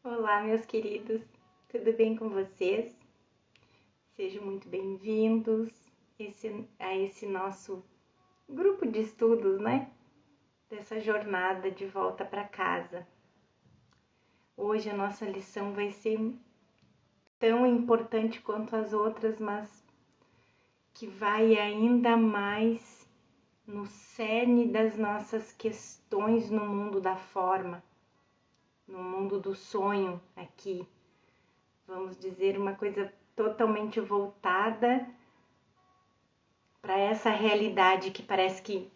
Olá, meus queridos, tudo bem com vocês? Sejam muito bem-vindos a esse nosso grupo de estudos, né? Dessa jornada de volta para casa. Hoje a nossa lição vai ser tão importante quanto as outras, mas que vai ainda mais no cerne das nossas questões no mundo da forma, no mundo do sonho aqui. Vamos dizer uma coisa totalmente voltada para essa realidade que parece que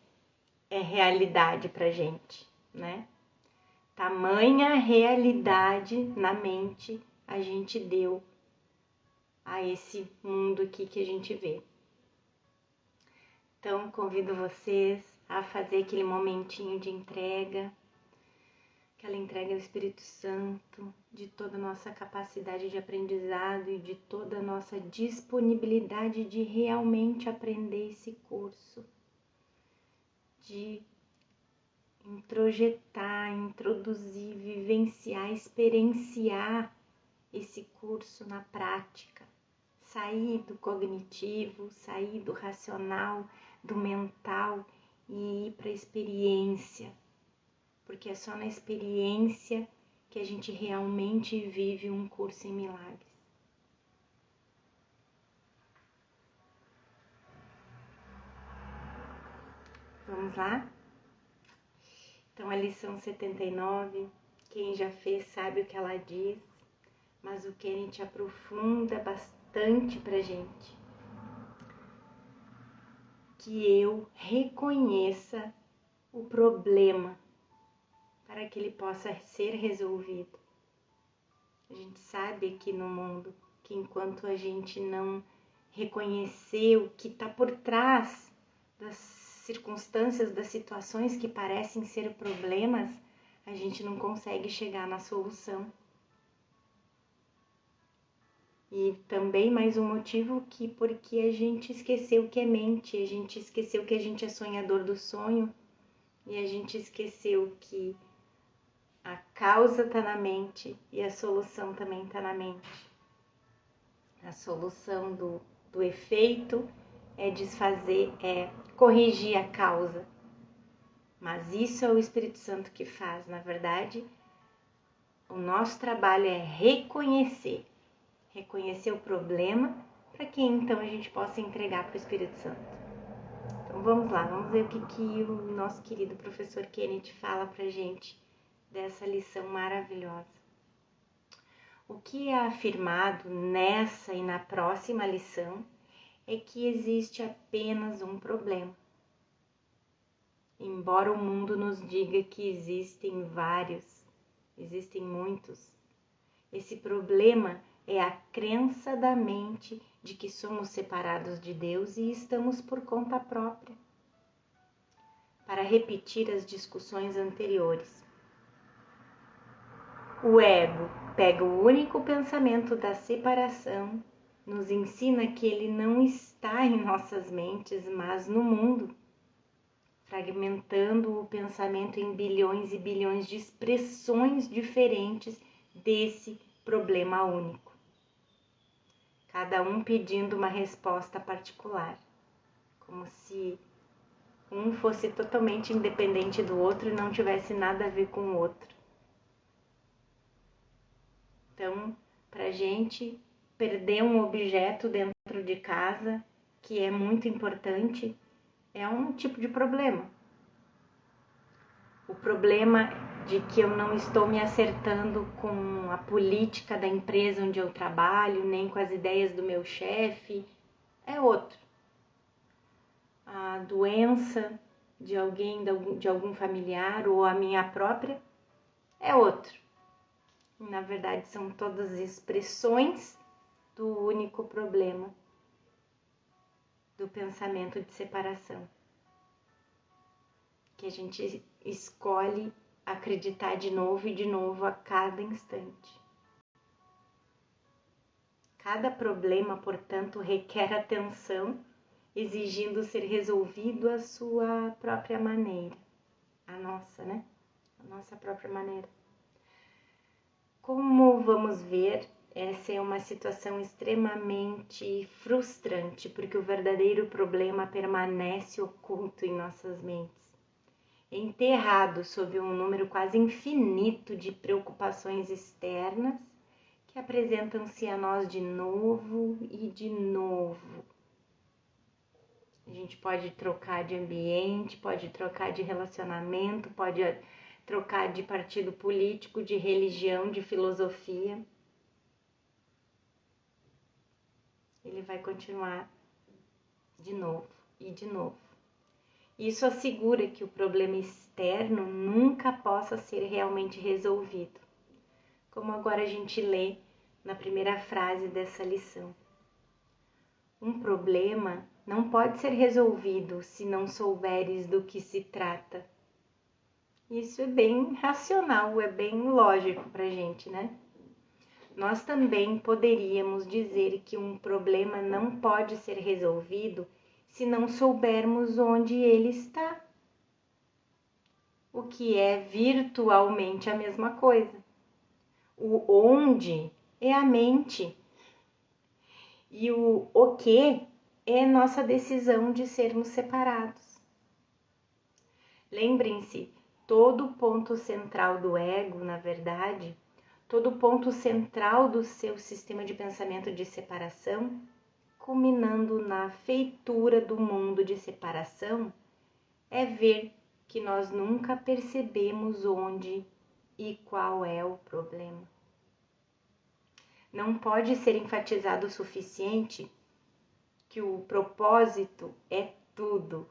é realidade para gente, né? Tamanha realidade na mente a gente deu a esse mundo aqui que a gente vê. Então, convido vocês a fazer aquele momentinho de entrega, aquela entrega ao Espírito Santo, de toda a nossa capacidade de aprendizado e de toda a nossa disponibilidade de realmente aprender esse curso, de introjetar, introduzir, vivenciar, experienciar esse curso na prática, sair do cognitivo, sair do racional, do mental e ir para a experiência, porque é só na experiência que a gente realmente vive um curso em milagres. Vamos lá? Então, a lição 79, quem já fez sabe o que ela diz, mas o Kenneth aprofunda bastante pra gente. Que eu reconheça o problema para que ele possa ser resolvido. A gente sabe aqui no mundo que enquanto a gente não reconhecer o que está por trás das circunstâncias, das situações que parecem ser problemas, a gente não consegue chegar na solução. E também mais um motivo que porque a gente esqueceu que é mente, a gente esqueceu que a gente é sonhador do sonho e a gente esqueceu que a causa está na mente e a solução também está na mente. A solução do efeito é desfazer, é corrigir a causa. Mas isso é o Espírito Santo que faz, na verdade. O nosso trabalho é reconhecer o problema, para que então a gente possa entregar para o Espírito Santo. Então vamos lá, vamos ver o que o nosso querido professor Kenneth fala para a gente dessa lição maravilhosa. O que é afirmado nessa e na próxima lição é que existe apenas um problema. Embora o mundo nos diga que existem vários, existem muitos, esse problema é a crença da mente de que somos separados de Deus e estamos por conta própria. Para repetir as discussões anteriores, o ego pega o único pensamento da separação, nos ensina que ele não está em nossas mentes, mas no mundo, fragmentando o pensamento em bilhões e bilhões de expressões diferentes desse problema único. Cada um pedindo uma resposta particular, como se um fosse totalmente independente do outro e não tivesse nada a ver com o outro. Então, para a gente perder um objeto dentro de casa, que é muito importante, é um tipo de problema. O problema de que eu não estou me acertando com a política da empresa onde eu trabalho, nem com as ideias do meu chefe, é outro. A doença de alguém, de algum familiar ou a minha própria, é outro. Na verdade, são todas expressões do único problema do pensamento de separação, que a gente escolhe acreditar de novo e de novo a cada instante. Cada problema, portanto, requer atenção, exigindo ser resolvido à sua própria maneira. A nossa, né? A nossa própria maneira. Como vamos ver, essa é uma situação extremamente frustrante, porque o verdadeiro problema permanece oculto em nossas mentes, enterrado sob um número quase infinito de preocupações externas que apresentam-se a nós de novo e de novo. A gente pode trocar de ambiente, pode trocar de relacionamento, pode trocar de partido político, de religião, de filosofia. Ele vai continuar de novo e de novo. Isso assegura que o problema externo nunca possa ser realmente resolvido, como agora a gente lê na primeira frase dessa lição. Um problema não pode ser resolvido se não souberes do que se trata. Isso é bem racional, é bem lógico pra gente, né? Nós também poderíamos dizer que um problema não pode ser resolvido se não soubermos onde ele está, o que é virtualmente a mesma coisa. O onde é a mente e o que é nossa decisão de sermos separados. Lembrem-se, todo ponto central do ego, na verdade, todo ponto central do seu sistema de pensamento de separação, culminando na feitura do mundo de separação, é ver que nós nunca percebemos onde e qual é o problema. Não pode ser enfatizado o suficiente que o propósito é tudo.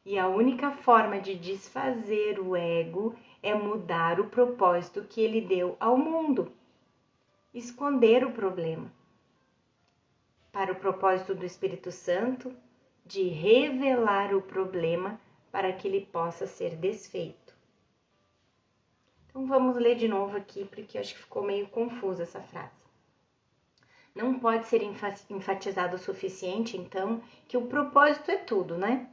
E a única forma de desfazer o ego é mudar o propósito que ele deu ao mundo, esconder o problema, para o propósito do Espírito Santo de revelar o problema para que ele possa ser desfeito. Então vamos ler de novo aqui, porque eu acho que ficou meio confusa essa frase. Não pode ser enfatizado o suficiente, então, que o propósito é tudo, né?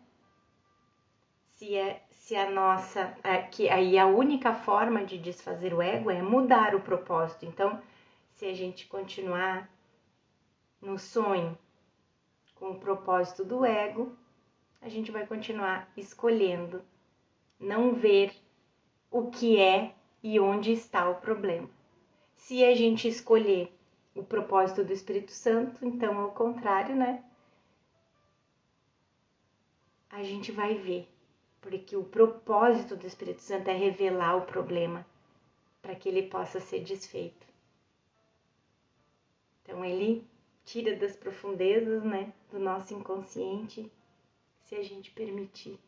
Que aí a única forma de desfazer o ego é mudar o propósito. Então, se a gente continuar no sonho com o propósito do ego, a gente vai continuar escolhendo não ver o que é e onde está o problema. Se a gente escolher o propósito do Espírito Santo, então ao contrário, né? A gente vai ver, porque o propósito do Espírito Santo é revelar o problema para que ele possa ser desfeito. Então ele tira das profundezas, né, do nosso inconsciente, se a gente permitir,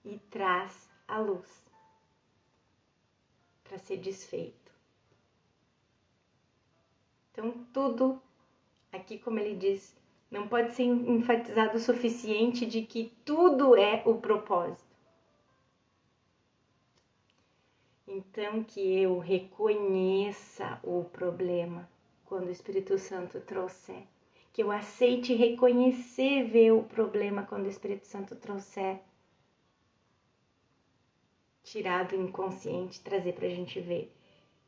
e traz a luz para ser desfeito. Então tudo, aqui como ele diz, não pode ser enfatizado o suficiente de que tudo é o propósito. Então que eu reconheça o problema quando o Espírito Santo trouxer. Que eu aceite reconhecer, ver o problema quando o Espírito Santo trouxer. Tirar do inconsciente, trazer para a gente ver.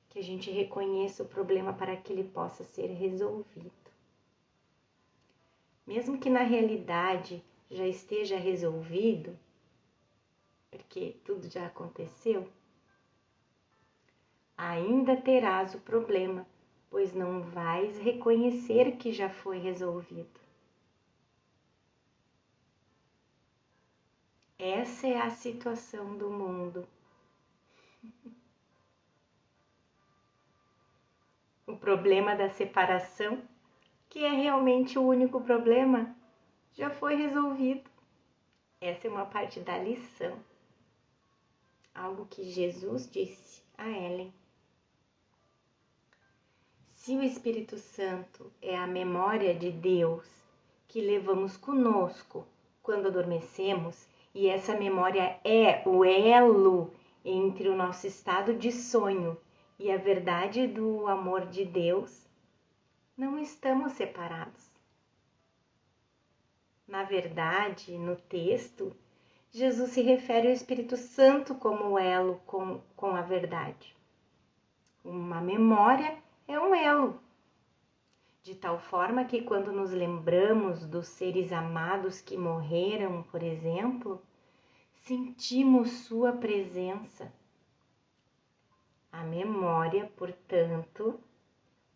Que a gente reconheça o problema para que ele possa ser resolvido. Mesmo que na realidade já esteja resolvido, porque tudo já aconteceu, ainda terás o problema, pois não vais reconhecer que já foi resolvido. Essa é a situação do mundo. O problema da separação, que é realmente o único problema, já foi resolvido. Essa é uma parte da lição. Algo que Jesus disse a Ellen. Se o Espírito Santo é a memória de Deus que levamos conosco quando adormecemos, e essa memória é o elo entre o nosso estado de sonho e a verdade do amor de Deus, não estamos separados. Na verdade, no texto, Jesus se refere ao Espírito Santo como o elo com a verdade. Uma memória é um elo, de tal forma que quando nos lembramos dos seres amados que morreram, por exemplo, sentimos sua presença. A memória, portanto,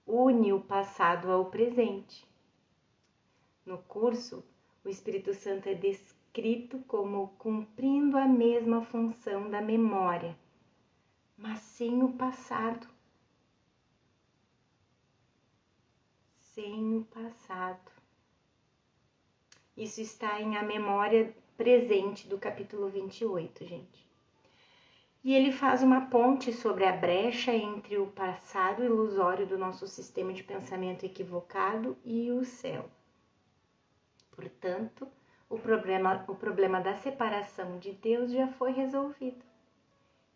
une o passado ao presente. No curso, o Espírito Santo é descrito como cumprindo a mesma função da memória, mas sem o passado. Sem o passado. Isso está em A Memória Presente do capítulo 28, gente. E ele faz uma ponte sobre a brecha entre o passado ilusório do nosso sistema de pensamento equivocado e o céu. Portanto, o problema da separação de Deus já foi resolvido,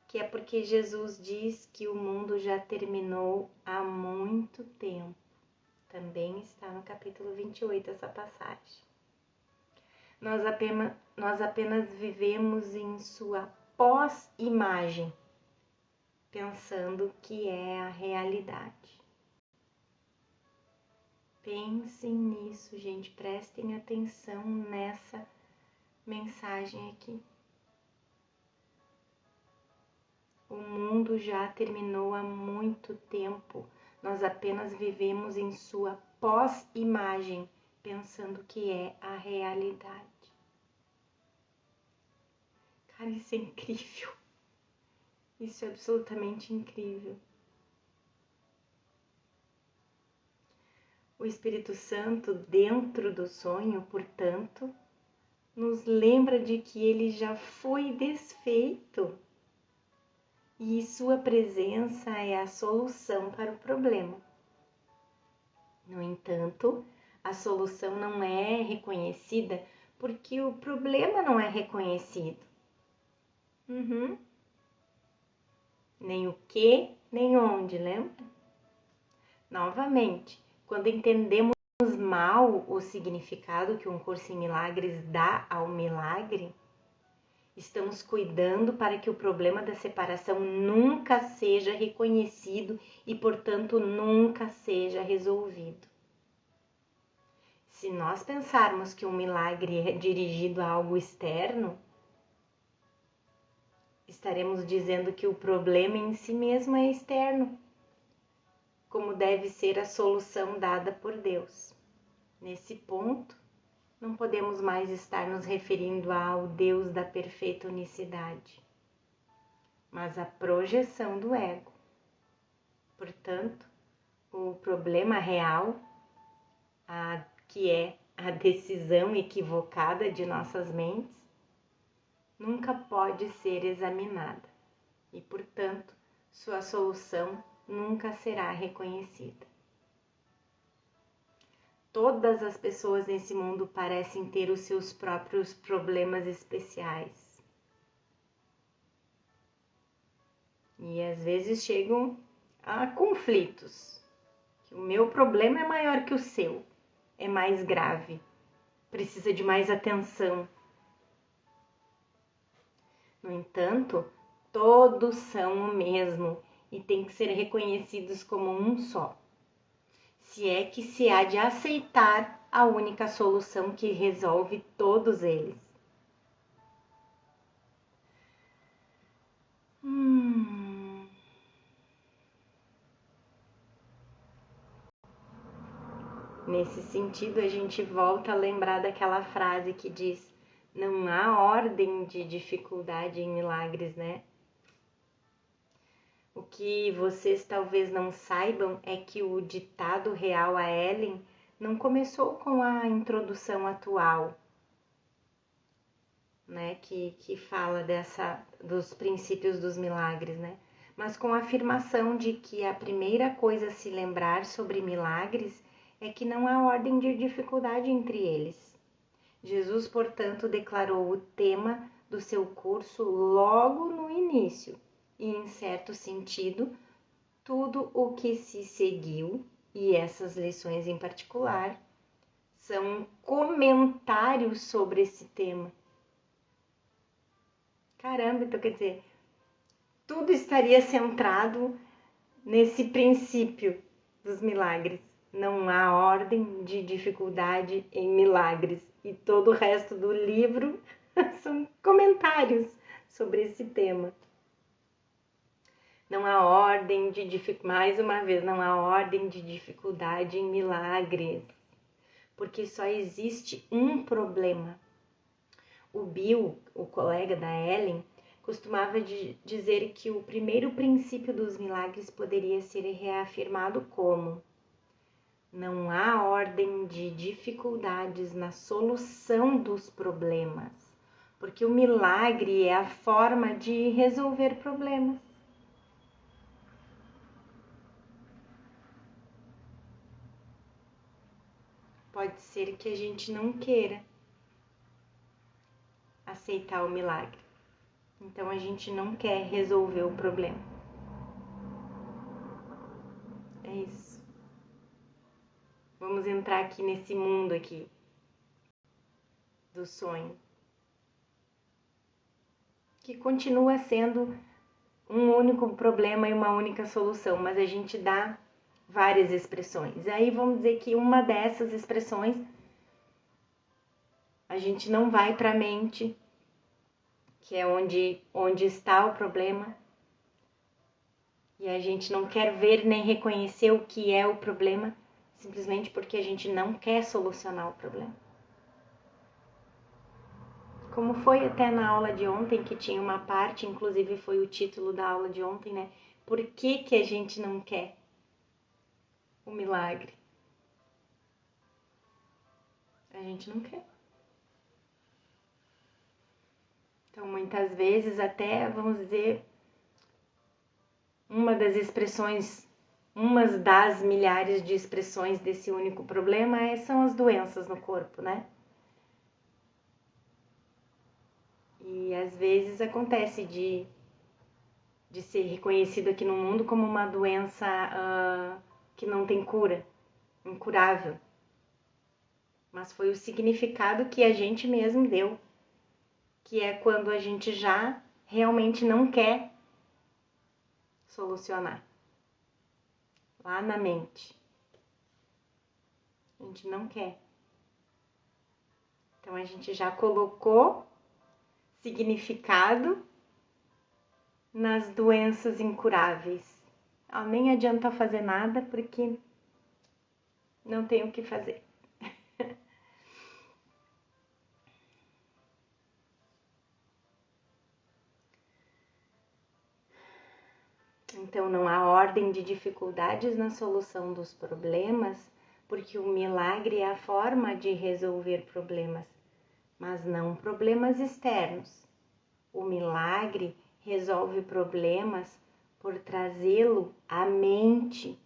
que é porque Jesus diz que o mundo já terminou há muito tempo. Também está no capítulo 28 essa passagem. Nós apenas vivemos em sua pós-imagem, pensando que é a realidade. Pensem nisso, gente, prestem atenção nessa mensagem aqui. O mundo já terminou há muito tempo. Nós apenas vivemos em sua pós-imagem, pensando que é a realidade. Cara, isso é incrível. Isso é absolutamente incrível. O Espírito Santo, dentro do sonho, portanto, nos lembra de que ele já foi desfeito e sua presença é a solução para o problema. No entanto, a solução não é reconhecida porque o problema não é reconhecido. Nem o que, nem onde, lembra? Novamente, quando entendemos mal o significado que um curso em milagres dá ao milagre, estamos cuidando para que o problema da separação nunca seja reconhecido e, portanto, nunca seja resolvido. Se nós pensarmos que um milagre é dirigido a algo externo, estaremos dizendo que o problema em si mesmo é externo, como deve ser a solução dada por Deus. Nesse ponto, não podemos mais estar nos referindo ao Deus da perfeita unicidade, mas à projeção do ego. Portanto, o problema real, que é a decisão equivocada de nossas mentes, nunca pode ser examinada e, portanto, sua solução nunca será reconhecida. Todas as pessoas nesse mundo parecem ter os seus próprios problemas especiais. E às vezes chegam a conflitos. O meu problema é maior que o seu, é mais grave, precisa de mais atenção. No entanto, todos são o mesmo e têm que ser reconhecidos como um só, se é que se há de aceitar a única solução que resolve todos eles. Nesse sentido, a gente volta a lembrar daquela frase que diz: não há ordem de dificuldade em milagres, né? O que vocês talvez não saibam é que o ditado real a Ellen não começou com a introdução atual, né? Que fala dos princípios dos milagres, né? Mas com a afirmação de que a primeira coisa a se lembrar sobre milagres é que não há ordem de dificuldade entre eles. Jesus, portanto, declarou o tema do seu curso logo no início e, em certo sentido, tudo o que se seguiu, e essas lições em particular, são comentários sobre esse tema. Caramba, então quer dizer, tudo estaria centrado nesse princípio dos milagres. Não há ordem de dificuldade em milagres. E todo o resto do livro são comentários sobre esse tema. Não há ordem de mais uma vez, não há ordem de dificuldade em milagres, porque só existe um problema. O Bill, o colega da Ellen, costumava dizer que o primeiro princípio dos milagres poderia ser reafirmado como: não há ordem de dificuldades na solução dos problemas, porque o milagre é a forma de resolver problemas. Pode ser que a gente não queira aceitar o milagre. Então a gente não quer resolver o problema. É isso. Vamos entrar aqui nesse mundo aqui do sonho, que continua sendo um único problema e uma única solução, mas a gente dá várias expressões. Aí vamos dizer que uma dessas expressões a gente não vai para a mente, que é onde está o problema, e a gente não quer ver nem reconhecer o que é o problema, simplesmente porque a gente não quer solucionar o problema. Como foi até na aula de ontem, que tinha uma parte, inclusive foi o título da aula de ontem, né? Por que a gente não quer o milagre? A gente não quer. Então, muitas vezes, até, vamos dizer, uma das milhares de expressões desse único problema são as doenças no corpo, né? E às vezes acontece de ser reconhecido aqui no mundo como uma doença que não tem cura, incurável. Mas foi o significado que a gente mesmo deu, que é quando a gente já realmente não quer solucionar. Lá na mente. A gente não quer. Então a gente já colocou significado nas doenças incuráveis. Nem adianta fazer nada porque não tem o que fazer. Então não há ordem de dificuldades na solução dos problemas, porque o milagre é a forma de resolver problemas, mas não problemas externos. O milagre resolve problemas por trazê-lo à mente,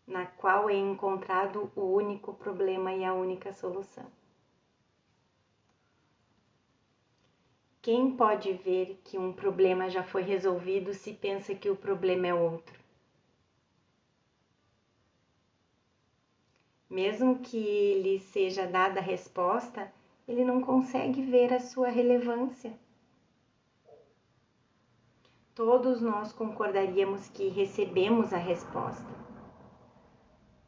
na qual é encontrado o único problema e a única solução. Quem pode ver que um problema já foi resolvido se pensa que o problema é outro? Mesmo que lhe seja dada a resposta, ele não consegue ver a sua relevância. Todos nós concordaríamos que recebemos a resposta.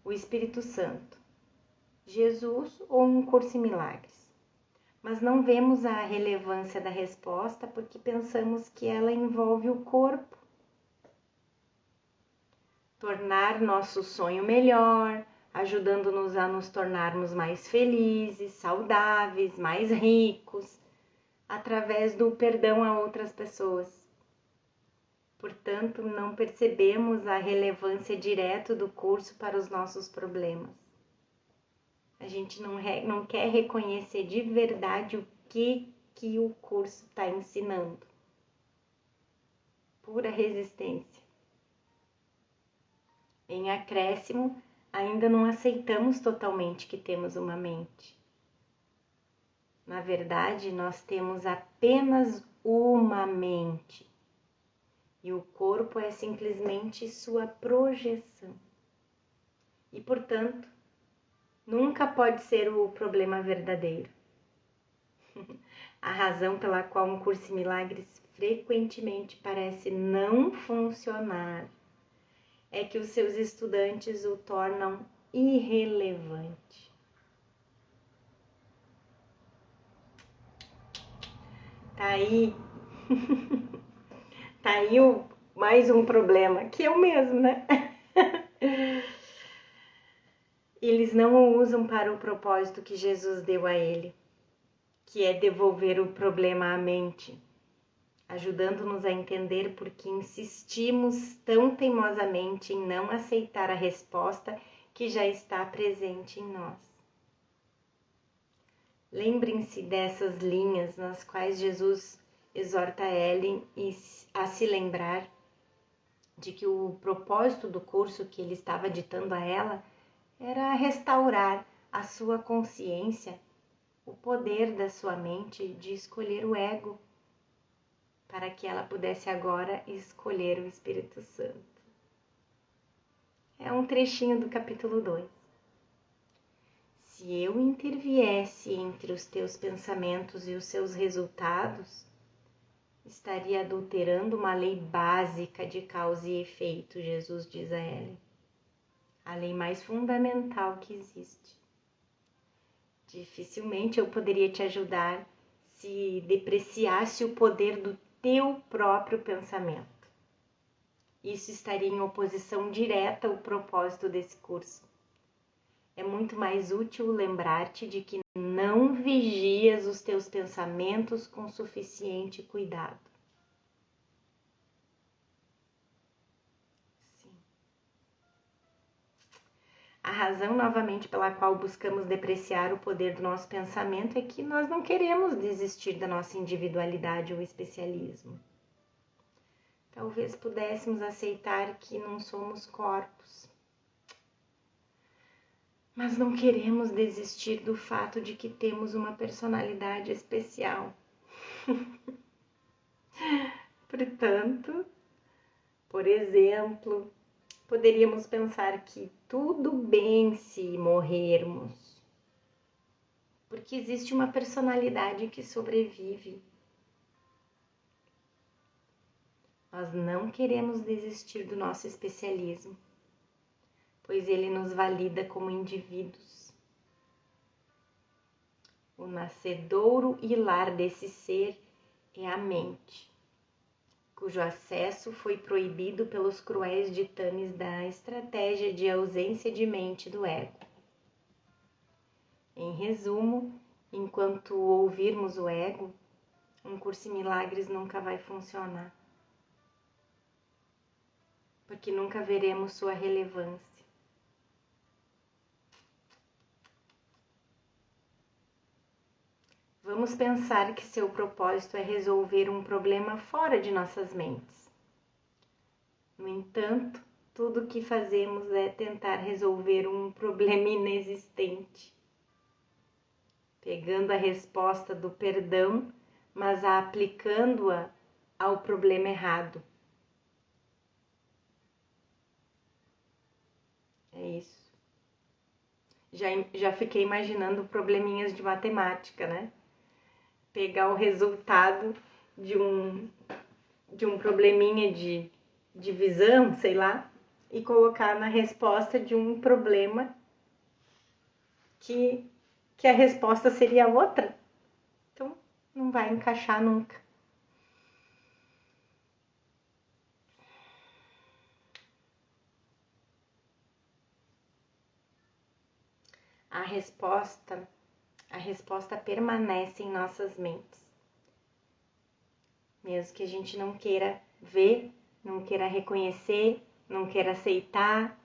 O Espírito Santo, Jesus ou um curso em milagres. Mas não vemos a relevância da resposta porque pensamos que ela envolve o corpo. Tornar nosso sonho melhor, ajudando-nos a nos tornarmos mais felizes, saudáveis, mais ricos, através do perdão a outras pessoas. Portanto, não percebemos a relevância direta do curso para os nossos problemas. A gente não quer reconhecer de verdade o que o curso está ensinando. Pura resistência. Em acréscimo, ainda não aceitamos totalmente que temos uma mente. Na verdade, nós temos apenas uma mente. E o corpo é simplesmente sua projeção. E, portanto, nunca pode ser o problema verdadeiro. A razão pela qual um curso em milagres frequentemente parece não funcionar é que os seus estudantes o tornam irrelevante. Tá aí, tá aí mais um problema, que é o mesmo, né? Eles não o usam para o propósito que Jesus deu a ele, que é devolver o problema à mente, ajudando-nos a entender por que insistimos tão teimosamente em não aceitar a resposta que já está presente em nós. Lembrem-se dessas linhas nas quais Jesus exorta Ellen a se lembrar de que o propósito do curso que ele estava ditando a ela era restaurar a sua consciência, o poder da sua mente de escolher o ego, para que ela pudesse agora escolher o Espírito Santo. É um trechinho do capítulo 2. Se eu interviesse entre os teus pensamentos e os seus resultados, estaria adulterando uma lei básica de causa e efeito, Jesus diz a Ellen. A lei mais fundamental que existe. Dificilmente eu poderia te ajudar se depreciasse o poder do teu próprio pensamento. Isso estaria em oposição direta ao propósito desse curso. É muito mais útil lembrar-te de que não vigias os teus pensamentos com suficiente cuidado. Sim. A razão, novamente, pela qual buscamos depreciar o poder do nosso pensamento é que nós não queremos desistir da nossa individualidade ou especialismo. Talvez pudéssemos aceitar que não somos corpos, mas não queremos desistir do fato de que temos uma personalidade especial. Portanto, por exemplo, poderíamos pensar que tudo bem se morrermos, porque existe uma personalidade que sobrevive. Nós não queremos desistir do nosso especialismo, pois ele nos valida como indivíduos. O nascedouro e lar desse ser é a mente, cujo acesso foi proibido pelos cruéis ditames da estratégia de ausência de mente do ego. Em resumo, enquanto ouvirmos o ego, um curso em milagres nunca vai funcionar, porque nunca veremos sua relevância. Vamos pensar que seu propósito é resolver um problema fora de nossas mentes. No entanto, tudo o que fazemos é tentar resolver um problema inexistente, pegando a resposta do perdão, mas aplicando-a ao problema errado. É isso. Já fiquei imaginando probleminhas de matemática, né? Pegar o resultado de um probleminha de divisão, sei lá, e colocar na resposta de um problema que a resposta seria outra. Então, não vai encaixar nunca. A resposta permanece em nossas mentes. Mesmo que a gente não queira ver, não queira reconhecer, não queira aceitar.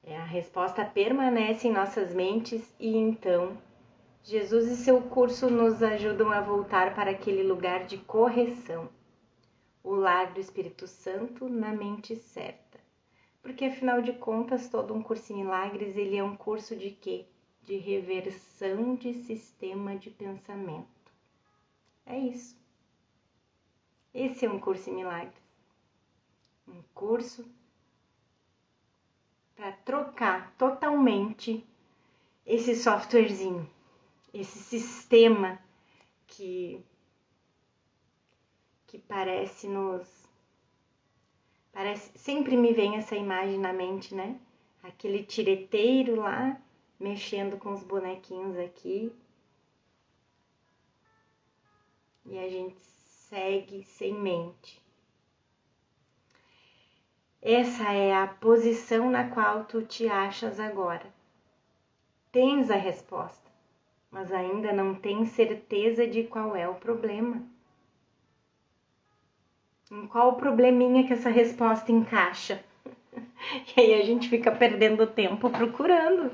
A resposta permanece em nossas mentes e então Jesus e seu curso nos ajudam a voltar para aquele lugar de correção, o lar do Espírito Santo na mente certa. Porque afinal de contas, todo um curso em milagres, ele é um curso de quê? De reversão de sistema de pensamento. É isso. Esse é um curso em milagres. Um curso para trocar totalmente esse softwarezinho, esse sistema que que sempre me vem essa imagem na mente, né? Aquele tireteiro lá, mexendo com os bonequinhos aqui. E a gente segue sem mente. Essa é a posição na qual tu te achas agora. Tens a resposta, mas ainda não tens certeza de qual é o problema. Em qual probleminha que essa resposta encaixa? E aí a gente fica perdendo tempo procurando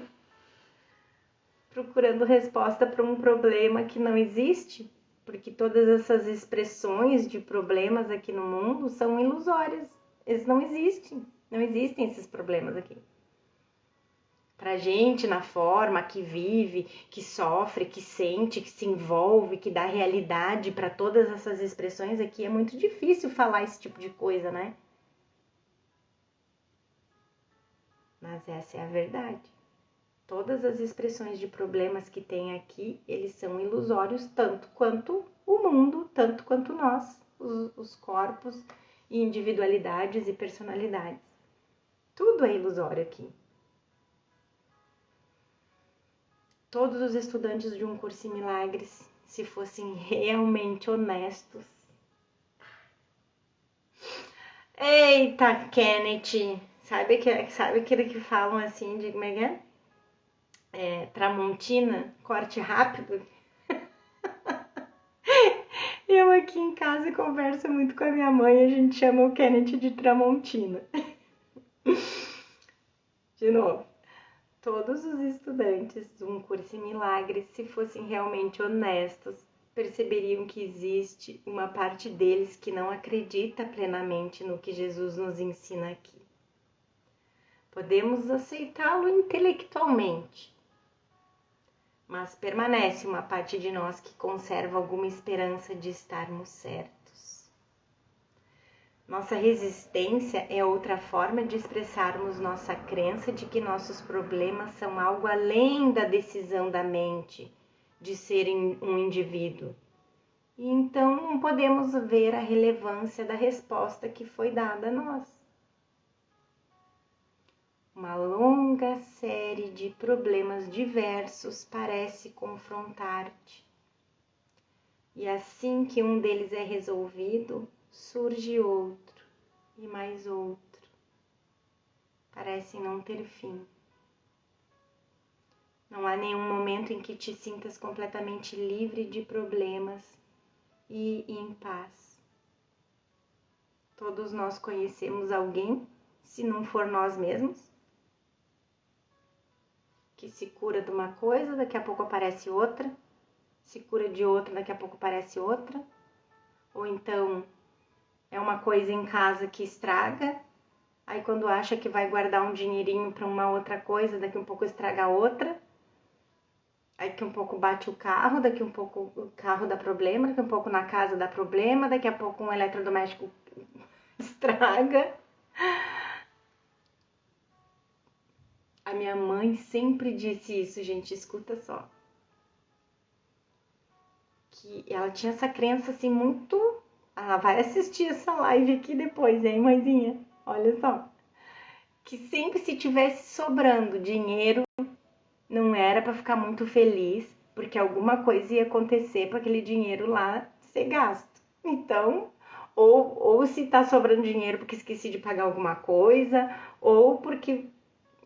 resposta para um problema que não existe, porque todas essas expressões de problemas aqui no mundo são ilusórias. Eles não existem esses problemas aqui. Pra gente, na forma que vive, que sofre, que sente, que se envolve, que dá realidade para todas essas expressões aqui, é muito difícil falar esse tipo de coisa, né? Mas essa é a verdade. Todas as expressões de problemas que tem aqui, eles são ilusórios tanto quanto o mundo, tanto quanto nós, os corpos e individualidades e personalidades. Tudo é ilusório aqui. Todos os estudantes de um curso em milagres, se fossem realmente honestos. Eita, Kenneth! Sabe aquele que falam assim de como é? Tramontina, corte rápido? Eu aqui em casa converso muito com a minha mãe, a gente chama o Kenneth de Tramontina. De novo. Todos os estudantes de um curso em milagres, se fossem realmente honestos, perceberiam que existe uma parte deles que não acredita plenamente no que Jesus nos ensina aqui. Podemos aceitá-lo intelectualmente, mas permanece uma parte de nós que conserva alguma esperança de estarmos certos. Nossa resistência é outra forma de expressarmos nossa crença de que nossos problemas são algo além da decisão da mente de ser um indivíduo. E então não podemos ver a relevância da resposta que foi dada a nós. Uma longa série de problemas diversos parece confrontar-te. E assim que um deles é resolvido, surge outro e mais outro. Parecem não ter fim. Não há nenhum momento em que te sintas completamente livre de problemas e em paz. Todos nós conhecemos alguém, se não for nós mesmos, que se cura de uma coisa, daqui a pouco aparece outra, se cura de outra, daqui a pouco aparece outra, ou então é uma coisa em casa que estraga, aí quando acha que vai guardar um dinheirinho para uma outra coisa, daqui a um pouco estraga outra, aí daqui a um pouco bate o carro, daqui a um pouco o carro dá problema, daqui a um pouco na casa dá problema, daqui a pouco um eletrodoméstico estraga. A minha mãe sempre disse isso, gente, escuta só. Que ela tinha essa crença assim muito... Ela vai assistir essa live aqui depois, hein, mãezinha? Olha só. Que sempre se tivesse sobrando dinheiro, não era para ficar muito feliz, porque alguma coisa ia acontecer para aquele dinheiro lá ser gasto. Então, ou se tá sobrando dinheiro porque esqueci de pagar alguma coisa, ou porque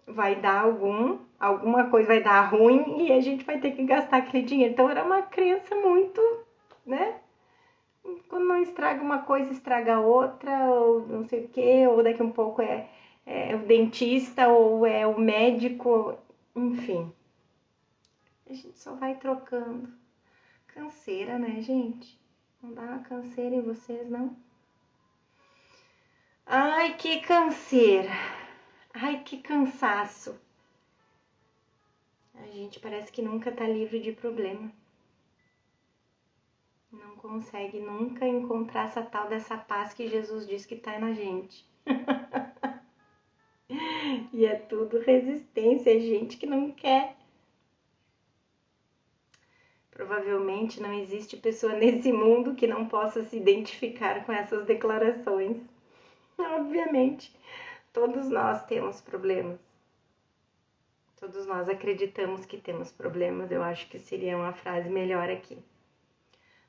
vai dar alguma coisa vai dar ruim e a gente vai ter que gastar aquele dinheiro. Então era uma crença muito, né? Quando não estraga uma coisa, estraga outra, ou não sei o que, ou daqui a um pouco é o dentista, ou é o médico, enfim. A gente só vai trocando. Canseira, né, gente? Não dá uma canseira em vocês, não? Ai, que canseira! Ai, que cansaço! A gente parece que nunca tá livre de problema. Não consegue nunca encontrar essa tal dessa paz que Jesus diz que tá na gente. E é tudo resistência, é gente que não quer. Provavelmente não existe pessoa nesse mundo que não possa se identificar com essas declarações. Obviamente, todos nós temos problemas. Todos nós acreditamos que temos problemas. Eu acho que seria uma frase melhor aqui.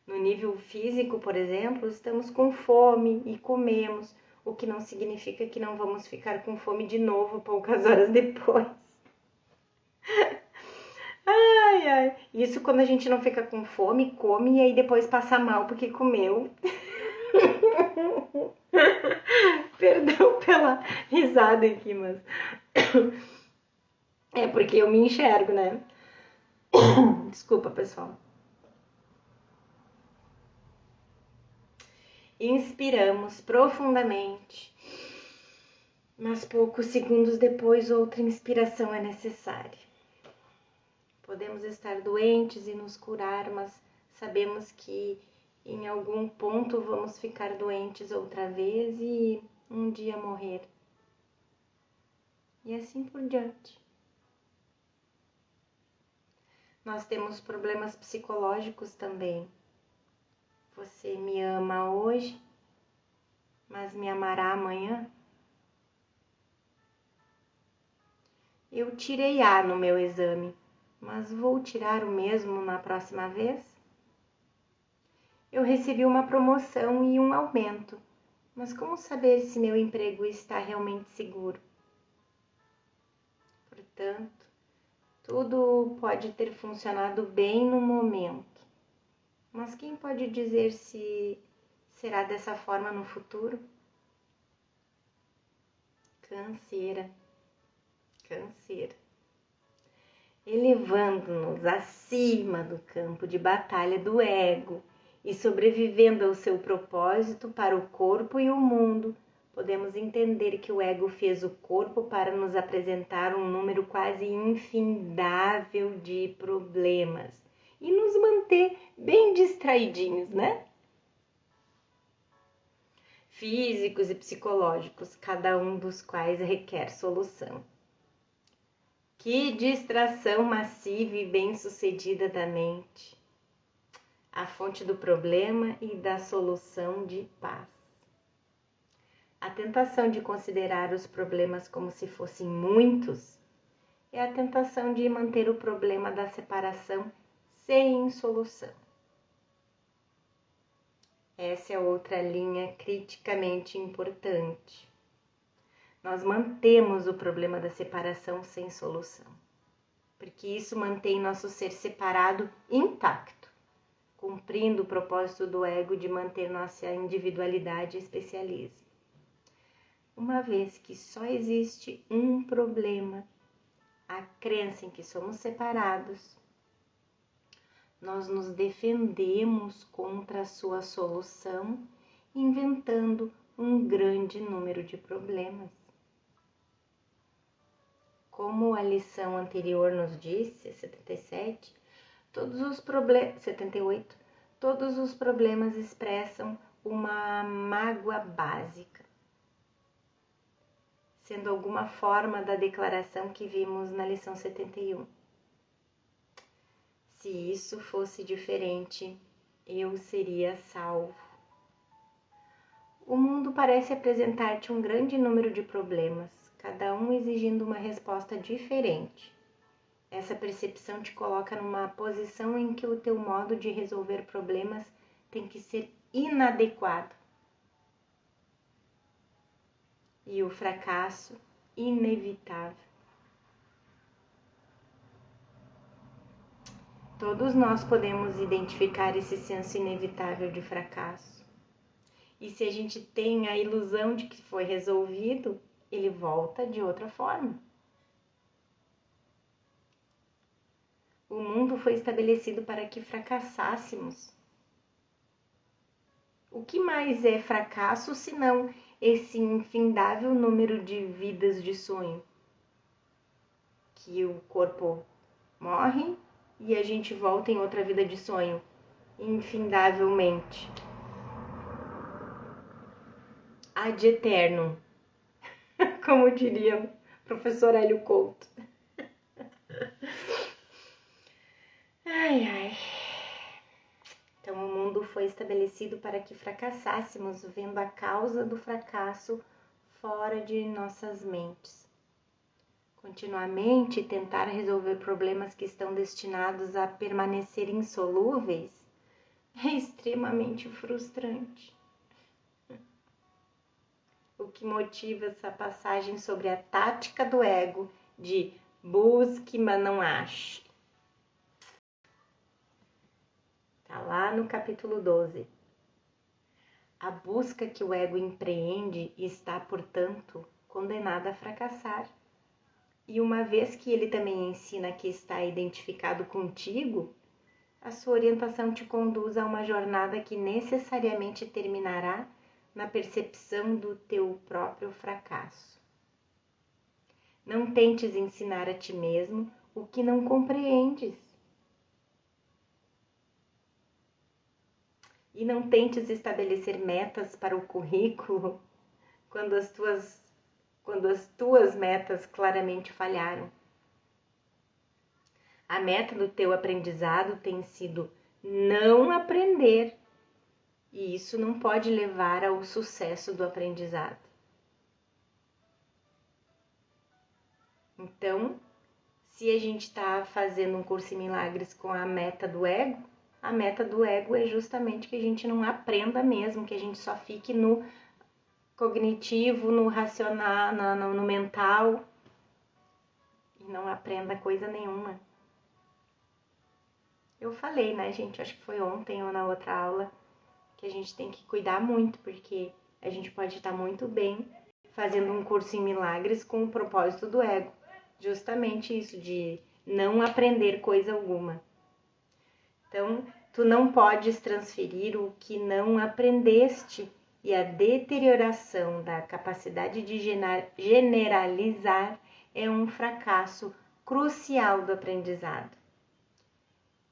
No nível físico, por exemplo, estamos com fome e comemos, o que não significa que não vamos ficar com fome de novo poucas horas depois. Ai, ai. Isso quando a gente não fica com fome, come e aí depois passa mal porque comeu. Perdão pela risada aqui, mas é porque eu me enxergo, né? Desculpa, pessoal. Inspiramos profundamente, mas poucos segundos depois outra inspiração é necessária. Podemos estar doentes e nos curar, mas sabemos que em algum ponto vamos ficar doentes outra vez e um dia morrer. E assim por diante. Nós temos problemas psicológicos também. Você me ama hoje, mas me amará amanhã? Eu tirei A no meu exame, mas vou tirar o mesmo na próxima vez? Eu recebi uma promoção e um aumento, mas como saber se meu emprego está realmente seguro? Portanto, tudo pode ter funcionado bem no momento, mas quem pode dizer se será dessa forma no futuro? Canseira. Elevando-nos acima do campo de batalha do ego e sobrevivendo ao seu propósito para o corpo e o mundo, podemos entender que o ego fez o corpo para nos apresentar um número quase infindável de problemas e nos manter bem distraidinhos, né? Físicos e psicológicos, cada um dos quais requer solução. Que distração massiva e bem-sucedida da mente, a fonte do problema e da solução de paz. A tentação de considerar os problemas como se fossem muitos é a tentação de manter o problema da separação sem solução. Essa é outra linha criticamente importante. Nós mantemos o problema da separação sem solução, porque isso mantém nosso ser separado intacto, cumprindo o propósito do ego de manter nossa individualidade e especialismo. Uma vez que só existe um problema, a crença em que somos separados, nós nos defendemos contra a sua solução, inventando um grande número de problemas. Como a lição anterior nos disse, 77, 78, todos os problemas expressam uma mágoa básica, sendo alguma forma da declaração que vimos na lição 71. Se isso fosse diferente, eu seria salvo. O mundo parece apresentar-te um grande número de problemas, cada um exigindo uma resposta diferente. Essa percepção te coloca numa posição em que o teu modo de resolver problemas tem que ser inadequado. E o fracasso inevitável. Todos nós podemos identificar esse senso inevitável de fracasso. E se a gente tem a ilusão de que foi resolvido, ele volta de outra forma. O mundo foi estabelecido para que fracassássemos. O que mais é fracasso senão esse infindável número de vidas de sonho? Que o corpo morre e a gente volta em outra vida de sonho, infindavelmente. Ad eternum, como diria o professor Hélio Couto. Ai, ai. estabelecido para que fracassássemos, vendo a causa do fracasso fora de nossas mentes. Continuamente tentar resolver problemas que estão destinados a permanecer insolúveis é extremamente frustrante. O que motiva essa passagem sobre a tática do ego de busque, mas não ache. Está lá no capítulo 12. A busca que o ego empreende está, portanto, condenada a fracassar. E uma vez que ele também ensina que está identificado contigo, a sua orientação te conduz a uma jornada que necessariamente terminará na percepção do teu próprio fracasso. Não tentes ensinar a ti mesmo o que não compreendes. E não tentes estabelecer metas para o currículo quando as tuas metas claramente falharam. A meta do teu aprendizado tem sido não aprender, e isso não pode levar ao sucesso do aprendizado. Então, se a gente está fazendo um curso em milagres com a meta do ego é justamente que a gente não aprenda mesmo, que a gente só fique no cognitivo, no racional, no mental, e não aprenda coisa nenhuma. Eu falei, né, gente, acho que foi ontem ou na outra aula, que a gente tem que cuidar muito, porque a gente pode estar muito bem fazendo um curso em milagres com o propósito do ego. Justamente isso, de não aprender coisa alguma. Então, tu não podes transferir o que não aprendeste, e a deterioração da capacidade de generalizar é um fracasso crucial do aprendizado.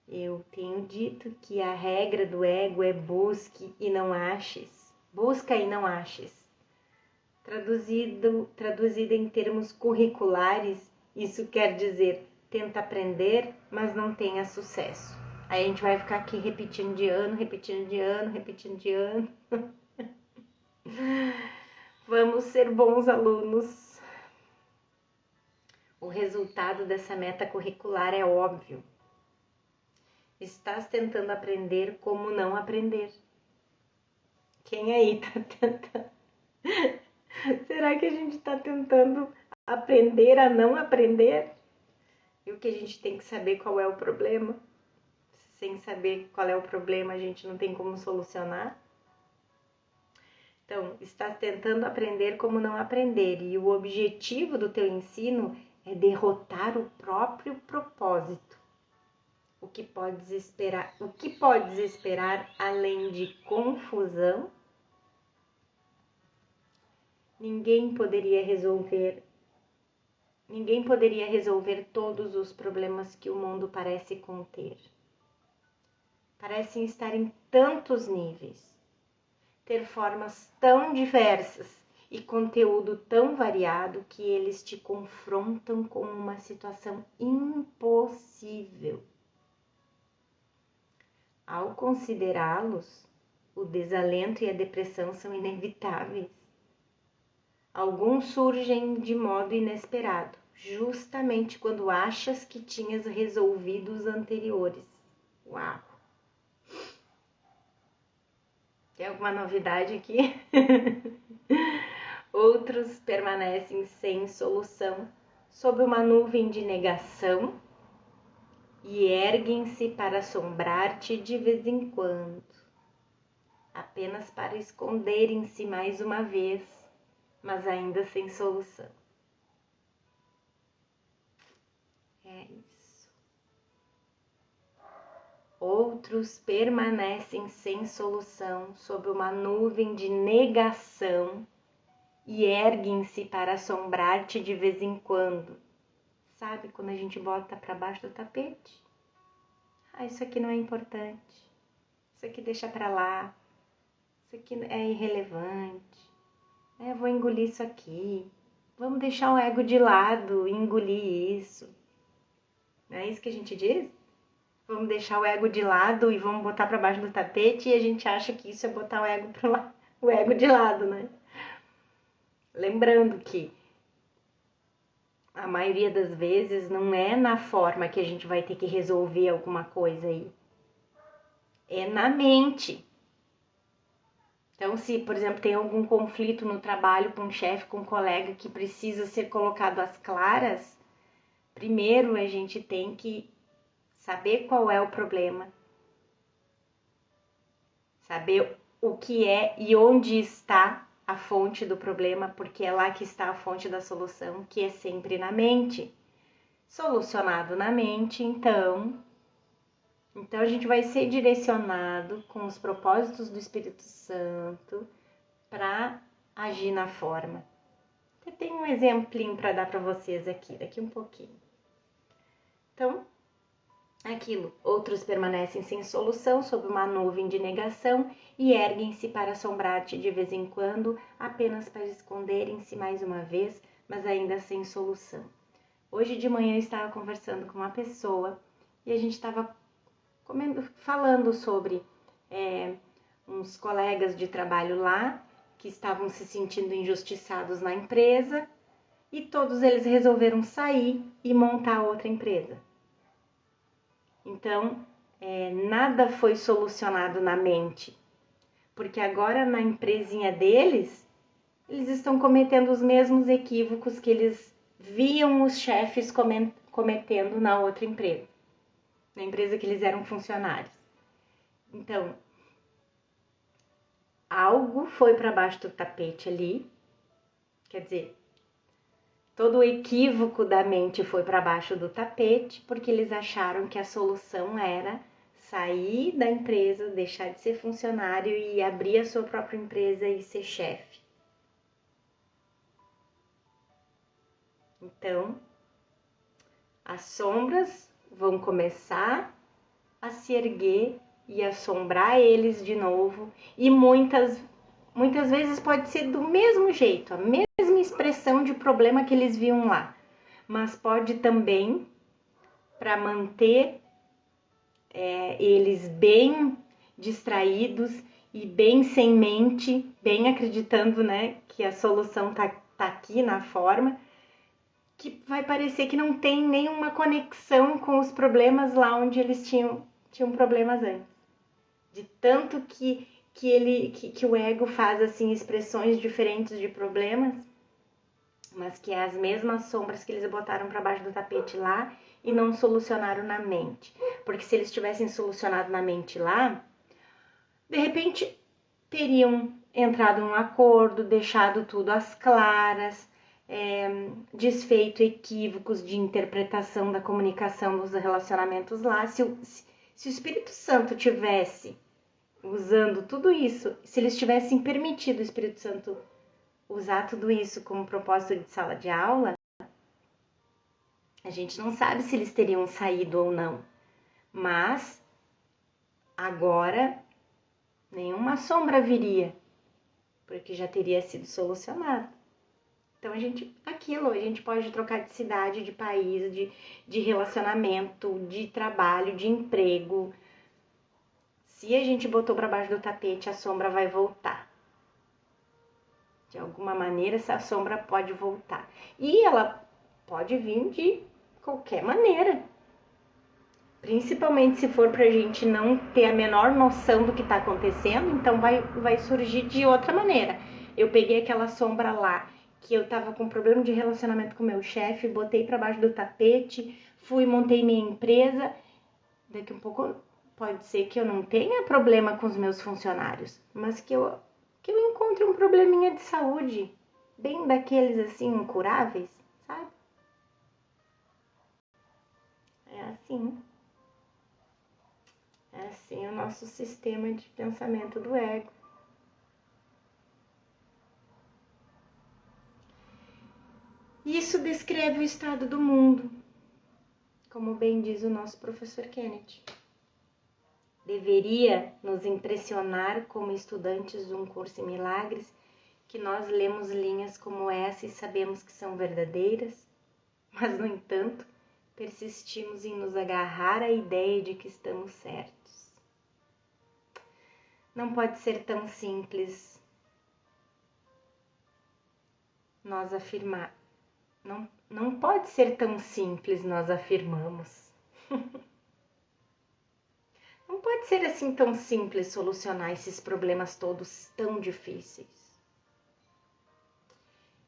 Eu tenho dito que a regra do ego é busque e não aches. Busca e não aches. Traduzido em termos curriculares, isso quer dizer tenta aprender, mas não tenha sucesso. Aí a gente vai ficar aqui repetindo de ano. Vamos ser bons alunos. O resultado dessa meta curricular é óbvio. Estás tentando aprender como não aprender. Quem aí tá tentando? Será que a gente está tentando aprender a não aprender? E o que a gente tem que saber qual é o problema? Sem saber qual é o problema, a gente não tem como solucionar. Então, estás tentando aprender como não aprender, e o objetivo do teu ensino é derrotar o próprio propósito. O que podes esperar além de confusão? Ninguém poderia resolver todos os problemas que o mundo parece conter. Parecem estar em tantos níveis, ter formas tão diversas e conteúdo tão variado que eles te confrontam com uma situação impossível. Ao considerá-los, o desalento e a depressão são inevitáveis. Alguns surgem de modo inesperado, justamente quando achas que tinhas resolvido os anteriores. Uau! Tem alguma novidade aqui? Outros permanecem sem solução, sob uma nuvem de negação, e erguem-se para assombrar-te de vez em quando, apenas para esconderem-se mais uma vez, mas ainda sem solução. É isso. Outros permanecem sem solução sob uma nuvem de negação e erguem-se para assombrar-te de vez em quando. Sabe quando a gente bota para baixo do tapete? Isso aqui não é importante. Isso aqui deixa para lá. Isso aqui é irrelevante. Vou engolir isso aqui. Vamos deixar o ego de lado e engolir isso. Não é isso que a gente diz? Vamos deixar o ego de lado e vamos botar para baixo do tapete e a gente acha que isso é botar o ego de lado, né? Lembrando que a maioria das vezes não é na forma que a gente vai ter que resolver alguma coisa aí. É na mente. Então, se, por exemplo, tem algum conflito no trabalho com um chefe, com um colega que precisa ser colocado às claras, primeiro a gente tem que saber qual é o problema, saber o que é e onde está a fonte do problema, porque é lá que está a fonte da solução, que é sempre na mente. Solucionado na mente, então a gente vai ser direcionado com os propósitos do Espírito Santo para agir na forma. Eu tenho um exemplinho para dar para vocês aqui, daqui um pouquinho. Então, aquilo, outros permanecem sem solução sob uma nuvem de negação e erguem-se para assombrar-te de vez em quando, apenas para esconderem-se mais uma vez, mas ainda sem solução. Hoje de manhã eu estava conversando com uma pessoa e a gente estava falando sobre uns colegas de trabalho lá que estavam se sentindo injustiçados na empresa e todos eles resolveram sair e montar outra empresa. Então, nada foi solucionado na mente, porque agora na empresinha deles, eles estão cometendo os mesmos equívocos que eles viam os chefes cometendo na outra empresa, na empresa que eles eram funcionários. Então, algo foi para baixo do tapete ali, quer dizer, todo o equívoco da mente foi para baixo do tapete, porque eles acharam que a solução era sair da empresa, deixar de ser funcionário e abrir a sua própria empresa e ser chefe. Então, as sombras vão começar a se erguer e assombrar eles de novo, e muitas vezes pode ser do mesmo jeito, a mesma expressão de problema que eles viam lá, mas pode também, para manter eles bem distraídos e bem sem mente, bem acreditando, né, que a solução tá aqui na forma, que vai parecer que não tem nenhuma conexão com os problemas lá onde eles tinham problemas antes. De tanto que o ego faz assim expressões diferentes de problemas, mas que é as mesmas sombras que eles botaram para baixo do tapete lá e não solucionaram na mente. Porque se eles tivessem solucionado na mente lá, de repente teriam entrado num acordo, deixado tudo às claras, desfeito equívocos de interpretação da comunicação dos relacionamentos lá. Se o Espírito Santo tivesse usando tudo isso, se eles tivessem permitido o Espírito Santo usar tudo isso como propósito de sala de aula, a gente não sabe se eles teriam saído ou não. Mas agora nenhuma sombra viria, porque já teria sido solucionado. Então a gente pode trocar de cidade, de país, de relacionamento, de trabalho, de emprego. Se a gente botou para baixo do tapete, a sombra vai voltar. De alguma maneira, essa sombra pode voltar. E ela pode vir de qualquer maneira. Principalmente se for pra gente não ter a menor noção do que tá acontecendo, então vai surgir de outra maneira. Eu peguei aquela sombra lá, que eu tava com problema de relacionamento com meu chefe, botei pra baixo do tapete, montei minha empresa. Daqui a pouco pode ser que eu não tenha problema com os meus funcionários, mas que eu encontre um probleminha de saúde, bem daqueles assim, incuráveis, sabe? É assim. É assim o nosso sistema de pensamento do ego. Isso descreve o estado do mundo, como bem diz o nosso professor Kennedy. Deveria nos impressionar como estudantes de um curso em milagres que nós lemos linhas como essa e sabemos que são verdadeiras, mas, no entanto, persistimos em nos agarrar à ideia de que estamos certos. Não pode ser tão simples nós afirmar. Não pode ser tão simples nós afirmamos. Não pode ser assim tão simples solucionar esses problemas todos tão difíceis.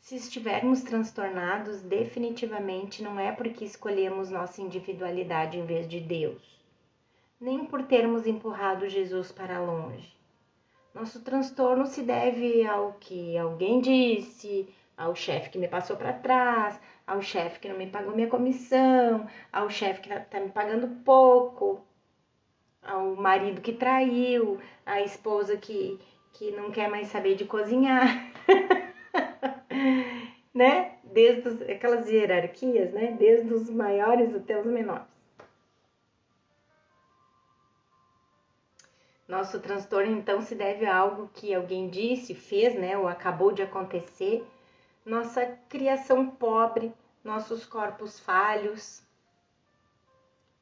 Se estivermos transtornados, definitivamente não é porque escolhemos nossa individualidade em vez de Deus, nem por termos empurrado Jesus para longe. Nosso transtorno se deve ao que alguém disse, ao chefe que me passou para trás, ao chefe que não me pagou minha comissão, ao chefe que está me pagando pouco, ao marido que traiu, à esposa que não quer mais saber de cozinhar, né? Desde aquelas hierarquias, né? Desde os maiores até os menores. Nosso transtorno, então, se deve a algo que alguém disse, fez, né? Ou acabou de acontecer. Nossa criação pobre, nossos corpos falhos.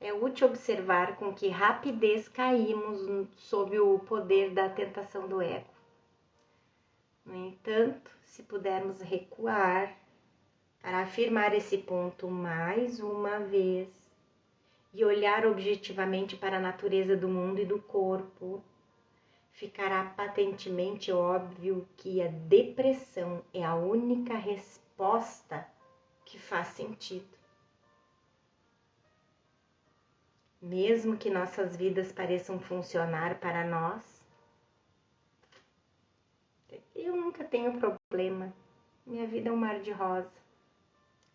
É útil observar com que rapidez caímos sob o poder da tentação do ego. No entanto, se pudermos recuar para afirmar esse ponto mais uma vez e olhar objetivamente para a natureza do mundo e do corpo, ficará patentemente óbvio que a depressão é a única resposta que faz sentido. Mesmo que nossas vidas pareçam funcionar para nós, eu nunca tenho problema. Minha vida é um mar de rosa.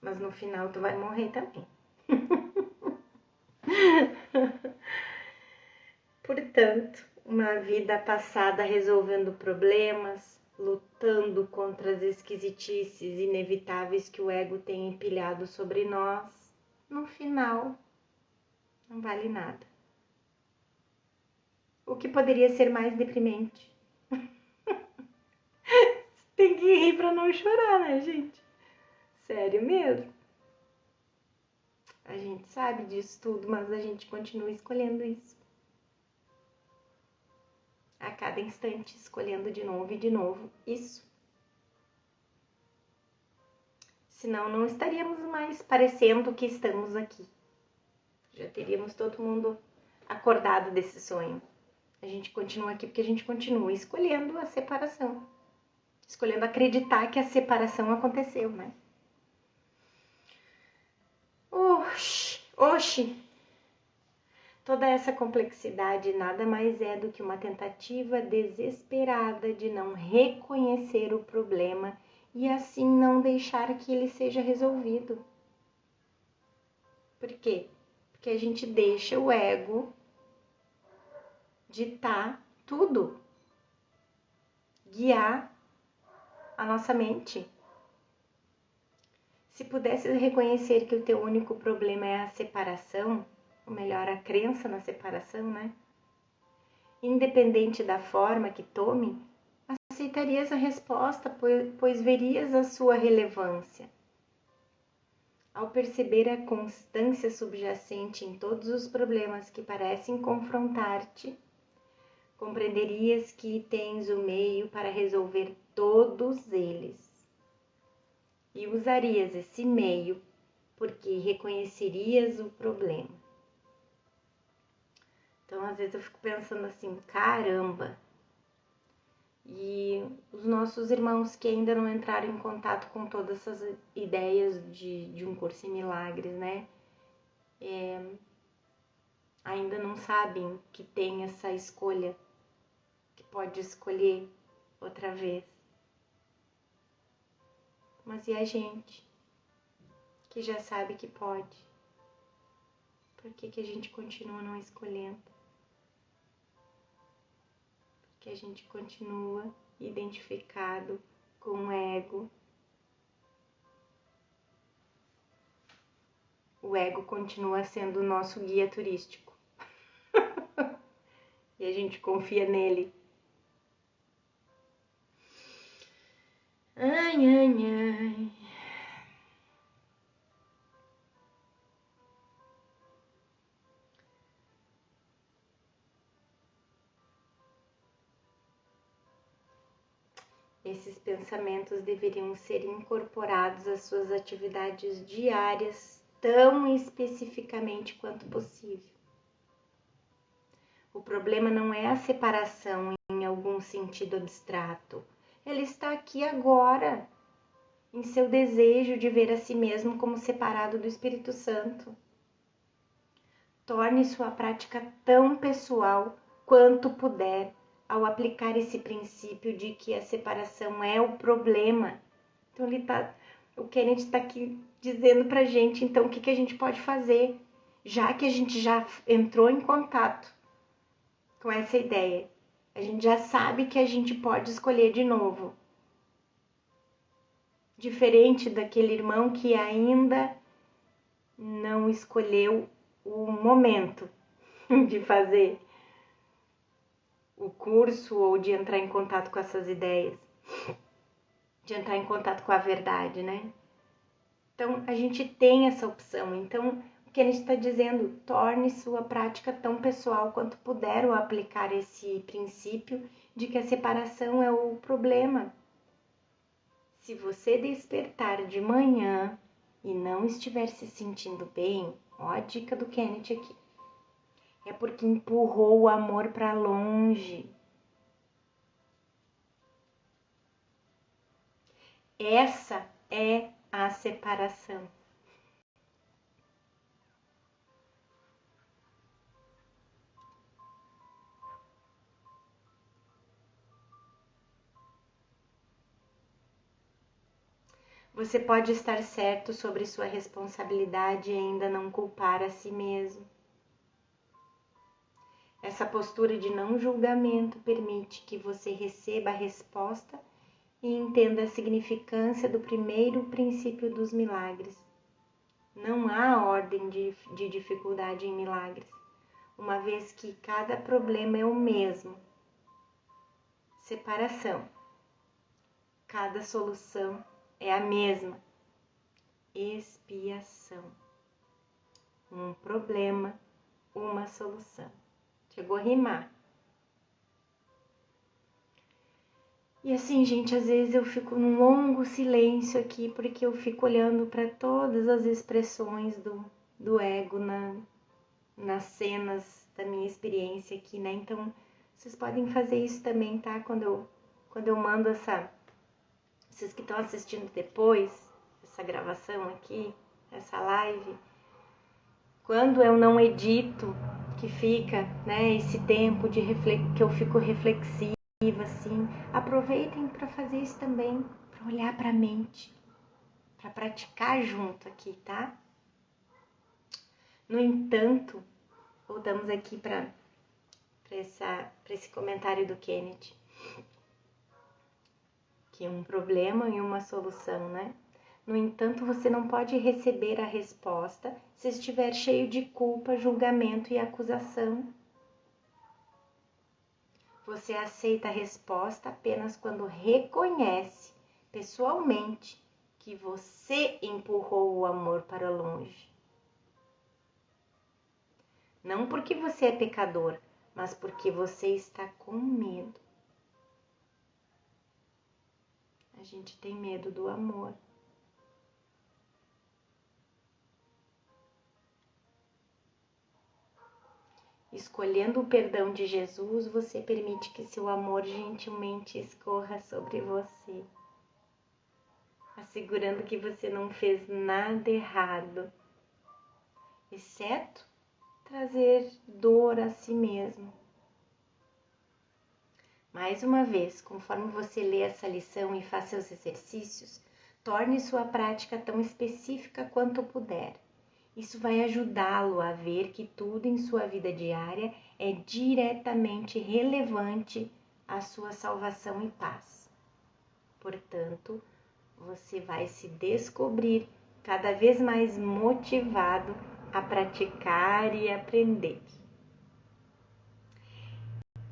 Mas no final tu vai morrer também. Portanto, uma vida passada resolvendo problemas, lutando contra as esquisitices inevitáveis que o ego tem empilhado sobre nós, no final não vale nada. O que poderia ser mais deprimente? Tem que rir pra não chorar, né, gente? Sério mesmo. A gente sabe disso tudo, mas a gente continua escolhendo isso. A cada instante, escolhendo de novo e de novo isso. Senão não estaríamos mais parecendo que estamos aqui. Já teríamos todo mundo acordado desse sonho. A gente continua aqui porque a gente continua escolhendo a separação. Escolhendo acreditar que a separação aconteceu, né? Oxi! Toda essa complexidade nada mais é do que uma tentativa desesperada de não reconhecer o problema e assim não deixar que ele seja resolvido. Por quê? Porque a gente deixa o ego ditar tudo, guiar a nossa mente. Se pudesse reconhecer que o teu único problema é a separação, ou melhor, a crença na separação, né? Independente da forma que tome, aceitarias a resposta, pois verias a sua relevância. Ao perceber a constância subjacente em todos os problemas que parecem confrontar-te, compreenderias que tens o meio para resolver todos eles. E usarias esse meio porque reconhecerias o problema. Então, às vezes eu fico pensando assim, caramba! E os nossos irmãos que ainda não entraram em contato com todas essas ideias de um curso em milagres, né? Ainda não sabem que tem essa escolha, que pode escolher outra vez. Mas e a gente, que já sabe que pode? Por que a gente continua não escolhendo? Que a gente continua identificado com o ego. O ego continua sendo o nosso guia turístico. E a gente confia nele. Ai. Esses pensamentos deveriam ser incorporados às suas atividades diárias tão especificamente quanto possível. O problema não é a separação em algum sentido abstrato. Ele está aqui agora, em seu desejo de ver a si mesmo como separado do Espírito Santo. Torne sua prática tão pessoal quanto puder ao aplicar esse princípio de que a separação é o problema. Então o Kenneth está aqui dizendo para a gente, então, o que a gente pode fazer, já que a gente já entrou em contato com essa ideia. A gente já sabe que a gente pode escolher de novo. Diferente daquele irmão que ainda não escolheu o momento de fazer o curso ou de entrar em contato com essas ideias, de entrar em contato com a verdade, né? Então, a gente tem essa opção. Então, o que a gente está dizendo, torne sua prática tão pessoal quanto puder ao aplicar esse princípio de que a separação é o problema. Se você despertar de manhã e não estiver se sentindo bem, ó a dica do Kenneth aqui. É porque empurrou o amor para longe. Essa é a separação. Você pode estar certo sobre sua responsabilidade e ainda não culpar a si mesmo. Essa postura de não julgamento permite que você receba a resposta e entenda a significância do primeiro princípio dos milagres. Não há ordem de dificuldade em milagres, uma vez que cada problema é o mesmo. Separação. Cada solução é a mesma. Expiação. Um problema, uma solução. Chegou a rimar. E assim, gente, às vezes eu fico num longo silêncio aqui, porque eu fico olhando para todas as expressões do ego nas cenas da minha experiência aqui, né? Então, vocês podem fazer isso também, tá? Quando eu mando vocês que estão assistindo depois, essa gravação aqui, essa live, quando eu não edito, que fica, né, esse tempo que eu fico reflexiva, assim, aproveitem para fazer isso também, para olhar para a mente, para praticar junto aqui, tá? No entanto, voltamos aqui para esse comentário do Kenneth, que é um problema e uma solução, né? No entanto, você não pode receber a resposta se estiver cheio de culpa, julgamento e acusação. Você aceita a resposta apenas quando reconhece pessoalmente que você empurrou o amor para longe. Não porque você é pecador, mas porque você está com medo. A gente tem medo do amor. Escolhendo o perdão de Jesus, você permite que seu amor gentilmente escorra sobre você, assegurando que você não fez nada errado, exceto trazer dor a si mesmo. Mais uma vez, conforme você lê essa lição e faz seus exercícios, torne sua prática tão específica quanto puder. Isso vai ajudá-lo a ver que tudo em sua vida diária é diretamente relevante à sua salvação e paz. Portanto, você vai se descobrir cada vez mais motivado a praticar e aprender.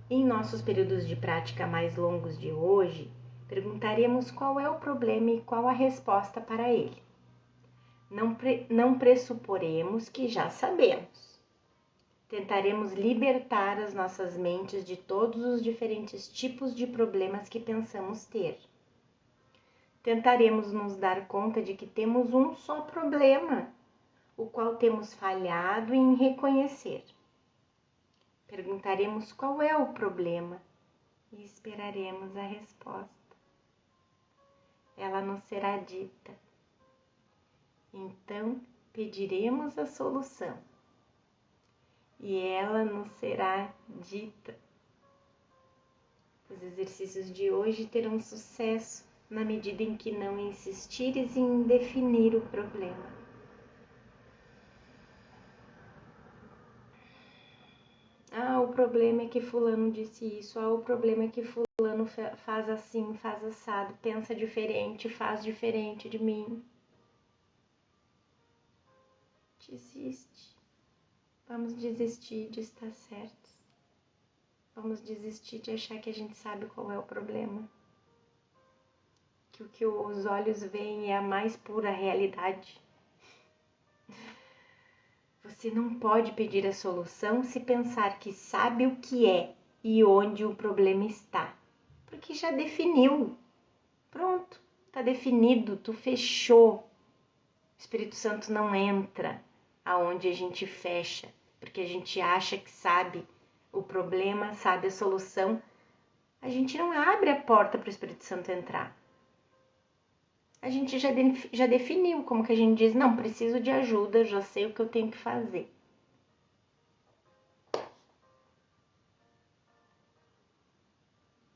Em nossos períodos de prática mais longos de hoje, perguntaremos qual é o problema e qual a resposta para ele. Não pressuporemos que já sabemos. Tentaremos libertar as nossas mentes de todos os diferentes tipos de problemas que pensamos ter. tentaremos nos dar conta de que temos um só problema, o qual temos falhado em reconhecer. Perguntaremos qual é o problema e esperaremos a resposta. Ela nos será dita. Então, pediremos a solução e ela nos será dita. Os exercícios de hoje terão sucesso na medida em que não insistires em definir o problema. O problema é que fulano disse isso. O problema é que fulano faz assim, faz assado, pensa diferente, faz diferente de mim. Desiste. Vamos desistir de estar certos. Vamos desistir de achar que a gente sabe qual é o problema. Que o que os olhos veem é a mais pura realidade. Você não pode pedir a solução se pensar que sabe o que é e onde o problema está. Porque já definiu. Pronto, está definido, tu fechou. O Espírito Santo não entra aonde a gente fecha, porque a gente acha que sabe o problema, sabe a solução. A gente não abre a porta para o Espírito Santo entrar. A gente já definiu, como que a gente diz, não, preciso de ajuda, já sei o que eu tenho que fazer.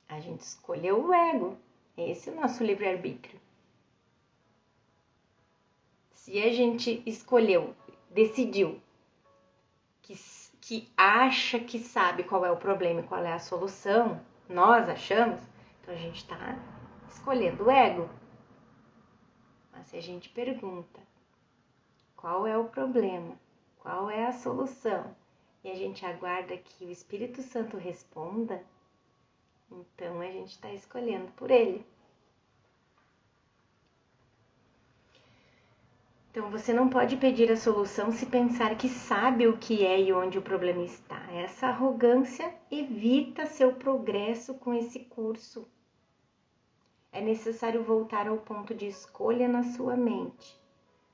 A gente escolheu o ego, esse é o nosso livre-arbítrio. Se a gente escolheu, decidiu, que acha que sabe qual é o problema e qual é a solução, nós achamos, então a gente está escolhendo o ego. Mas se a gente pergunta qual é o problema, qual é a solução, e a gente aguarda que o Espírito Santo responda, então a gente está escolhendo por ele. Então você não pode pedir a solução se pensar que sabe o que é e onde o problema está. Essa arrogância evita seu progresso com esse curso. É necessário voltar ao ponto de escolha na sua mente,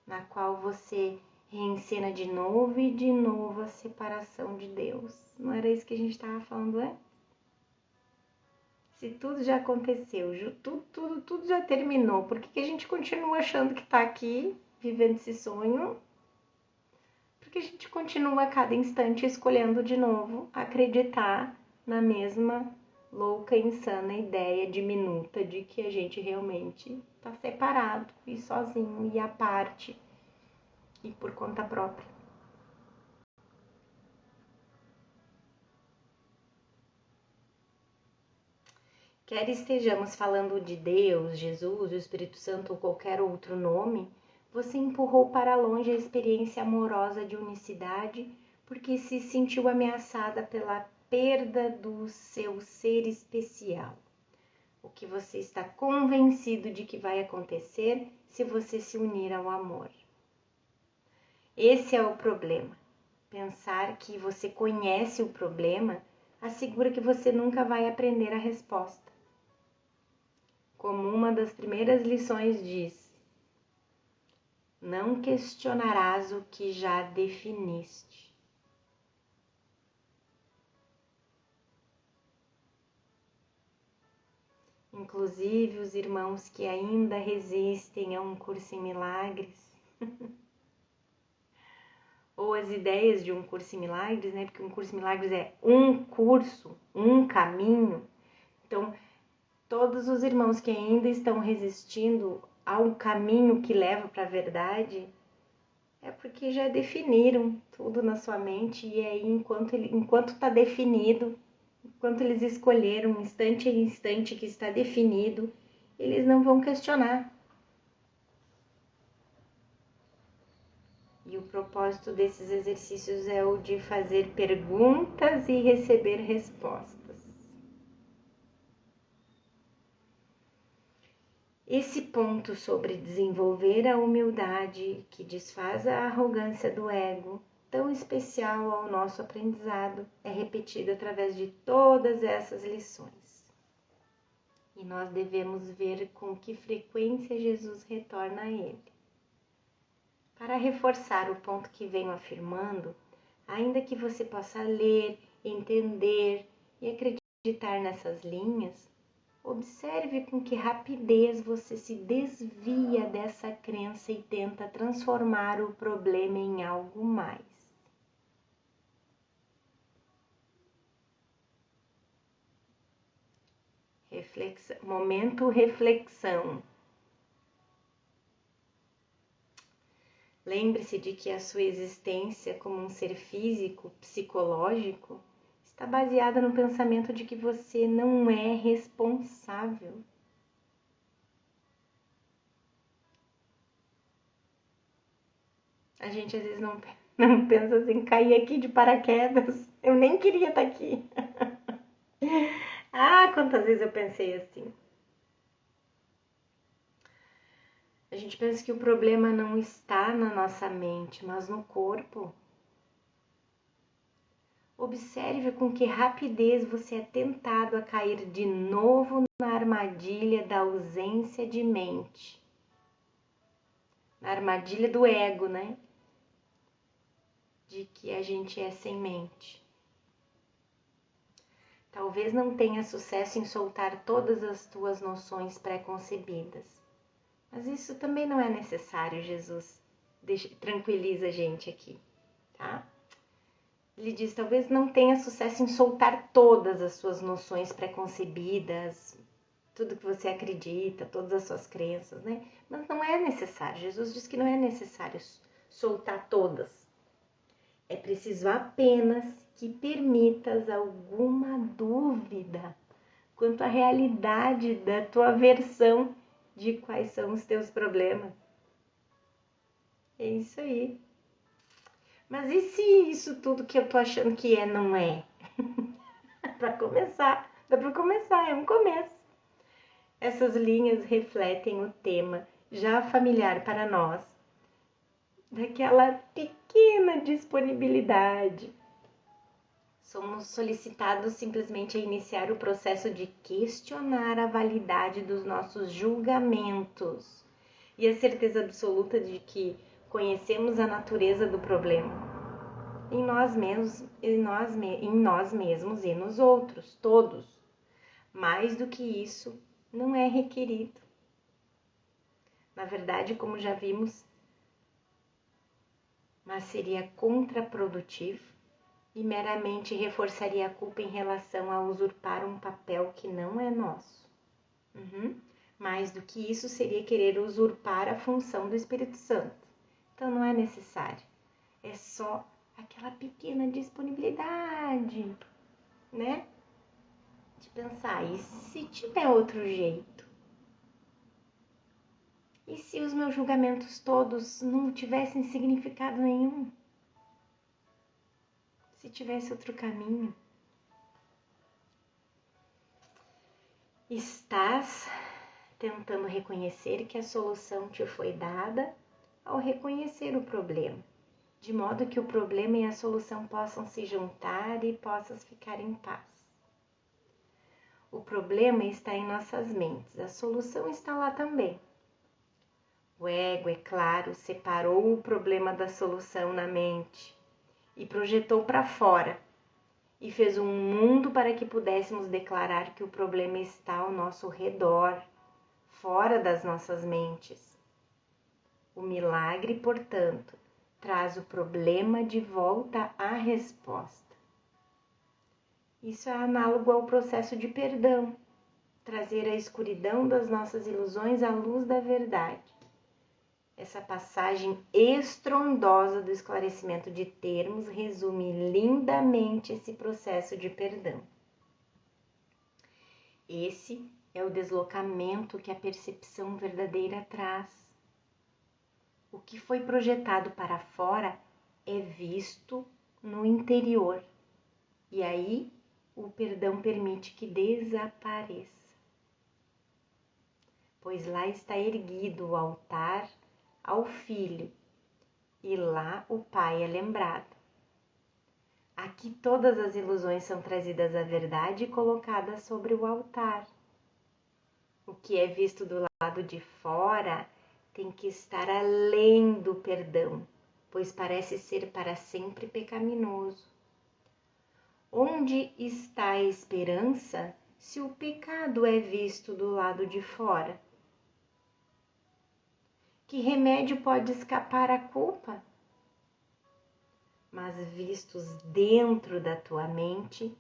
na qual você reencena de novo e de novo a separação de Deus. Não era isso que a gente estava falando antes? Se tudo já aconteceu, tudo já terminou, por que a gente continua achando que está aqui, vivendo esse sonho? Porque a gente continua a cada instante escolhendo de novo acreditar na mesma louca, insana ideia diminuta de que a gente realmente está separado e sozinho e à parte e por conta própria. Quer estejamos falando de Deus, Jesus, o Espírito Santo ou qualquer outro nome, você empurrou para longe a experiência amorosa de unicidade porque se sentiu ameaçada pela perda do seu ser especial. O que você está convencido de que vai acontecer se você se unir ao amor. Esse é o problema. Pensar que você conhece o problema assegura que você nunca vai aprender a resposta. Como uma das primeiras lições diz, não questionarás o que já definiste. Inclusive os irmãos que ainda resistem a um curso em milagres, ou as ideias de um curso em milagres, né? Porque um curso em milagres é um curso, um caminho. Então, todos os irmãos que ainda estão resistindo ao caminho que leva para a verdade, é porque já definiram tudo na sua mente, e aí enquanto está definido, enquanto eles escolheram instante a instante que está definido, eles não vão questionar. E o propósito desses exercícios é o de fazer perguntas e receber respostas. Esse ponto sobre desenvolver a humildade que desfaz a arrogância do ego, tão especial ao nosso aprendizado, é repetido através de todas essas lições. e nós devemos ver com que frequência Jesus retorna a ele. Para reforçar o ponto que venho afirmando, ainda que você possa ler, entender e acreditar nessas linhas, observe com que rapidez você se desvia dessa crença e tenta transformar o problema em algo mais. Momento reflexão. Lembre-se de que a sua existência como um ser físico, psicológico, está baseada no pensamento de que você não é responsável. A gente às vezes não pensa assim, cair aqui de paraquedas, eu nem queria estar aqui. Ah, quantas vezes eu pensei assim. A gente pensa que o problema não está na nossa mente, mas no corpo. Observe com que rapidez você é tentado a cair de novo na armadilha da ausência de mente. Na armadilha do ego, né? De que a gente é sem mente. Talvez não tenha sucesso em soltar todas as tuas noções pré-concebidas. Mas isso também não é necessário, Jesus. Tranquiliza a gente aqui, tá? Ele diz, talvez não tenha sucesso em soltar todas as suas noções pré-concebidas, tudo que você acredita, todas as suas crenças, né? Mas não é necessário. Jesus diz que não é necessário soltar todas. É preciso apenas que permitas alguma dúvida quanto à realidade da tua versão de quais são os teus problemas. É isso aí. Mas e se isso tudo que eu tô achando que é, não é? Para começar, dá para começar, é um começo. Essas linhas refletem o tema já familiar para nós, daquela pequena disponibilidade. Somos solicitados simplesmente a iniciar o processo de questionar a validade dos nossos julgamentos e a certeza absoluta de que conhecemos a natureza do problema em nós mesmos e nos outros, todos. Mais do que isso, não é requerido. Na verdade, como já vimos, mas seria contraprodutivo e meramente reforçaria a culpa em relação a usurpar um papel que não é nosso. Mais do que isso, seria querer usurpar a função do Espírito Santo. Então não é necessário. É só aquela pequena disponibilidade, né? De pensar, e se tiver outro jeito? E se os meus julgamentos todos não tivessem significado nenhum? Se tivesse outro caminho? Estás tentando reconhecer que a solução te foi dada ao reconhecer o problema, de modo que o problema e a solução possam se juntar e possas ficar em paz. O problema está em nossas mentes, a solução está lá também. O ego, é claro, separou o problema da solução na mente e projetou para fora, e fez um mundo para que pudéssemos declarar que o problema está ao nosso redor, fora das nossas mentes. O milagre, portanto, traz o problema de volta à resposta. Isso é análogo ao processo de perdão, trazer a escuridão das nossas ilusões à luz da verdade. Essa passagem estrondosa do esclarecimento de termos resume lindamente esse processo de perdão. Esse é o deslocamento que a percepção verdadeira traz. O que foi projetado para fora é visto no interior, e aí o perdão permite que desapareça. Pois lá está erguido o altar ao Filho, e lá o Pai é lembrado. Aqui todas as ilusões são trazidas à verdade e colocadas sobre o altar. O que é visto do lado de fora tem que estar além do perdão, pois parece ser para sempre pecaminoso. Onde está a esperança se o pecado é visto do lado de fora? Que remédio pode escapar à culpa? Mas vistos dentro da tua mente,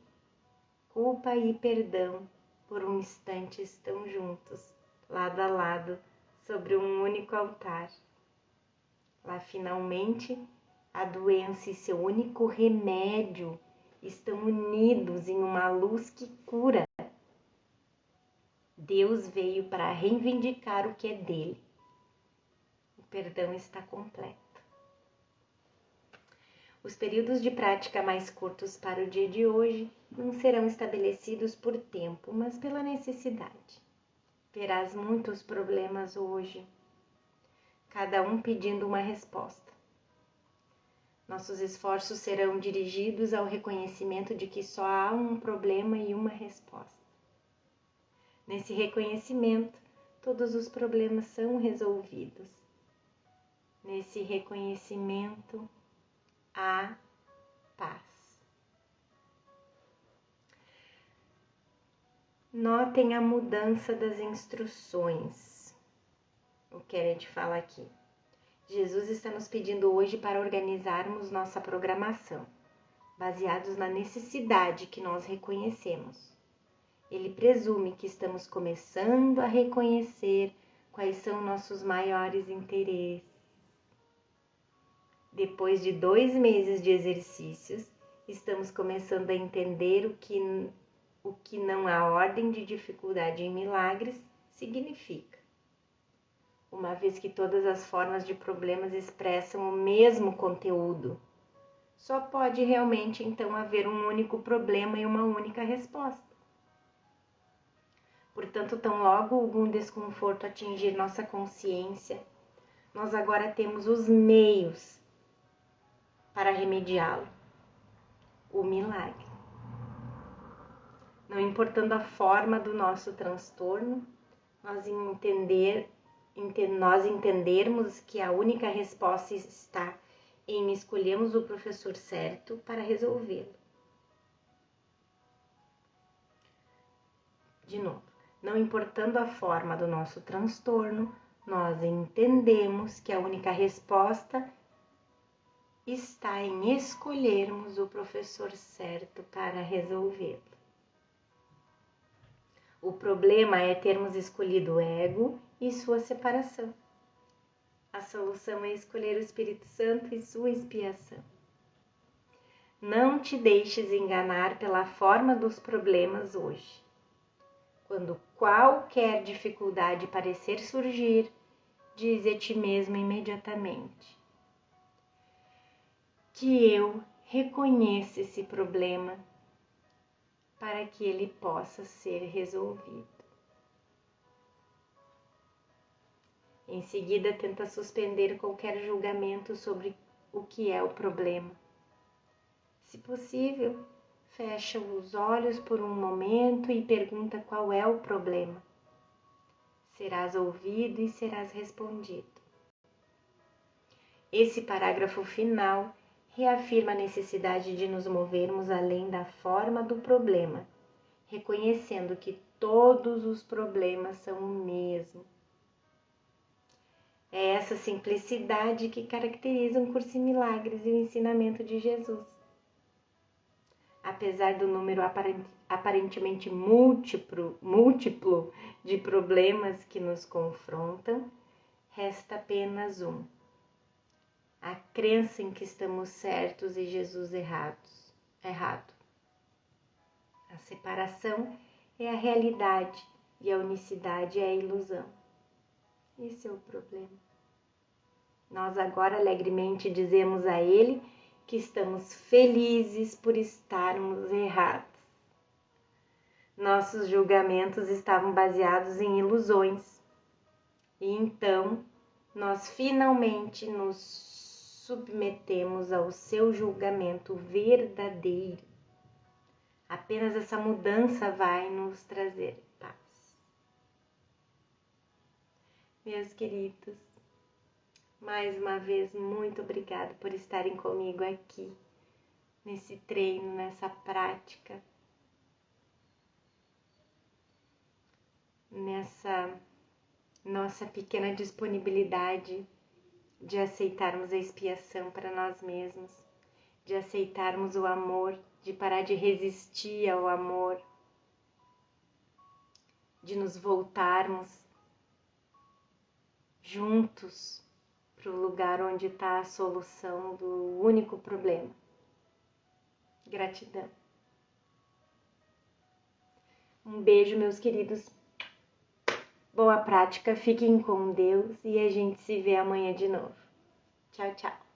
culpa e perdão por um instante estão juntos, lado a lado, sobre um único altar. Lá finalmente, a doença e seu único remédio estão unidos em uma luz que cura. Deus veio para reivindicar o que é dele. O perdão está completo. Os períodos de prática mais curtos para o dia de hoje não serão estabelecidos por tempo, mas pela necessidade. Verás muitos problemas hoje, cada um pedindo uma resposta. Nossos esforços serão dirigidos ao reconhecimento de que só há um problema e uma resposta. Nesse reconhecimento, todos os problemas são resolvidos. Nesse reconhecimento, há paz. Notem a mudança das instruções. O que a gente fala aqui? Jesus está nos pedindo hoje para organizarmos nossa programação, baseados na necessidade que nós reconhecemos. Ele presume que estamos começando a reconhecer quais são nossos maiores interesses. Depois de 2 meses de exercícios, estamos começando a entender o que não há ordem de dificuldade em milagres significa. Uma vez que todas as formas de problemas expressam o mesmo conteúdo, só pode realmente então haver um único problema e uma única resposta. Portanto, tão logo algum desconforto atingir nossa consciência, nós agora temos os meios para remediá-lo. O milagre. Não importando a forma do nosso transtorno, nós entendermos que a única resposta está em escolhermos o professor certo para resolvê-lo. De novo, não importando a forma do nosso transtorno, nós entendemos que a única resposta está em escolhermos o professor certo para resolvê-lo. O problema é termos escolhido o ego e sua separação. A solução é escolher o Espírito Santo e sua expiação. Não te deixes enganar pela forma dos problemas hoje. Quando qualquer dificuldade parecer surgir, dize a ti mesmo imediatamente que eu reconheço esse problema para que ele possa ser resolvido. Em seguida, tenta suspender qualquer julgamento sobre o que é o problema. Se possível, fecha os olhos por um momento e pergunta qual é o problema. Serás ouvido e serás respondido. Esse parágrafo final reafirma a necessidade de nos movermos além da forma do problema, reconhecendo que todos os problemas são o mesmo. É essa simplicidade que caracteriza um curso em milagres e o ensinamento de Jesus. Apesar do número aparentemente múltiplo de problemas que nos confrontam, resta apenas um: a crença em que estamos certos e Jesus errado. A separação é a realidade e a unicidade é a ilusão. Esse é o problema. Nós agora alegremente dizemos a Ele que estamos felizes por estarmos errados. Nossos julgamentos estavam baseados em ilusões. E então, nós finalmente nos submetemos ao seu julgamento verdadeiro. Apenas essa mudança vai nos trazer paz. Meus queridos, mais uma vez, muito obrigada por estarem comigo aqui, nesse treino, nessa prática, nessa nossa pequena disponibilidade de aceitarmos a expiação para nós mesmos, de aceitarmos o amor, de parar de resistir ao amor, de nos voltarmos juntos para o lugar onde está a solução do único problema. Gratidão. Um beijo, meus queridos. Boa prática, fiquem com Deus e a gente se vê amanhã de novo. Tchau, tchau.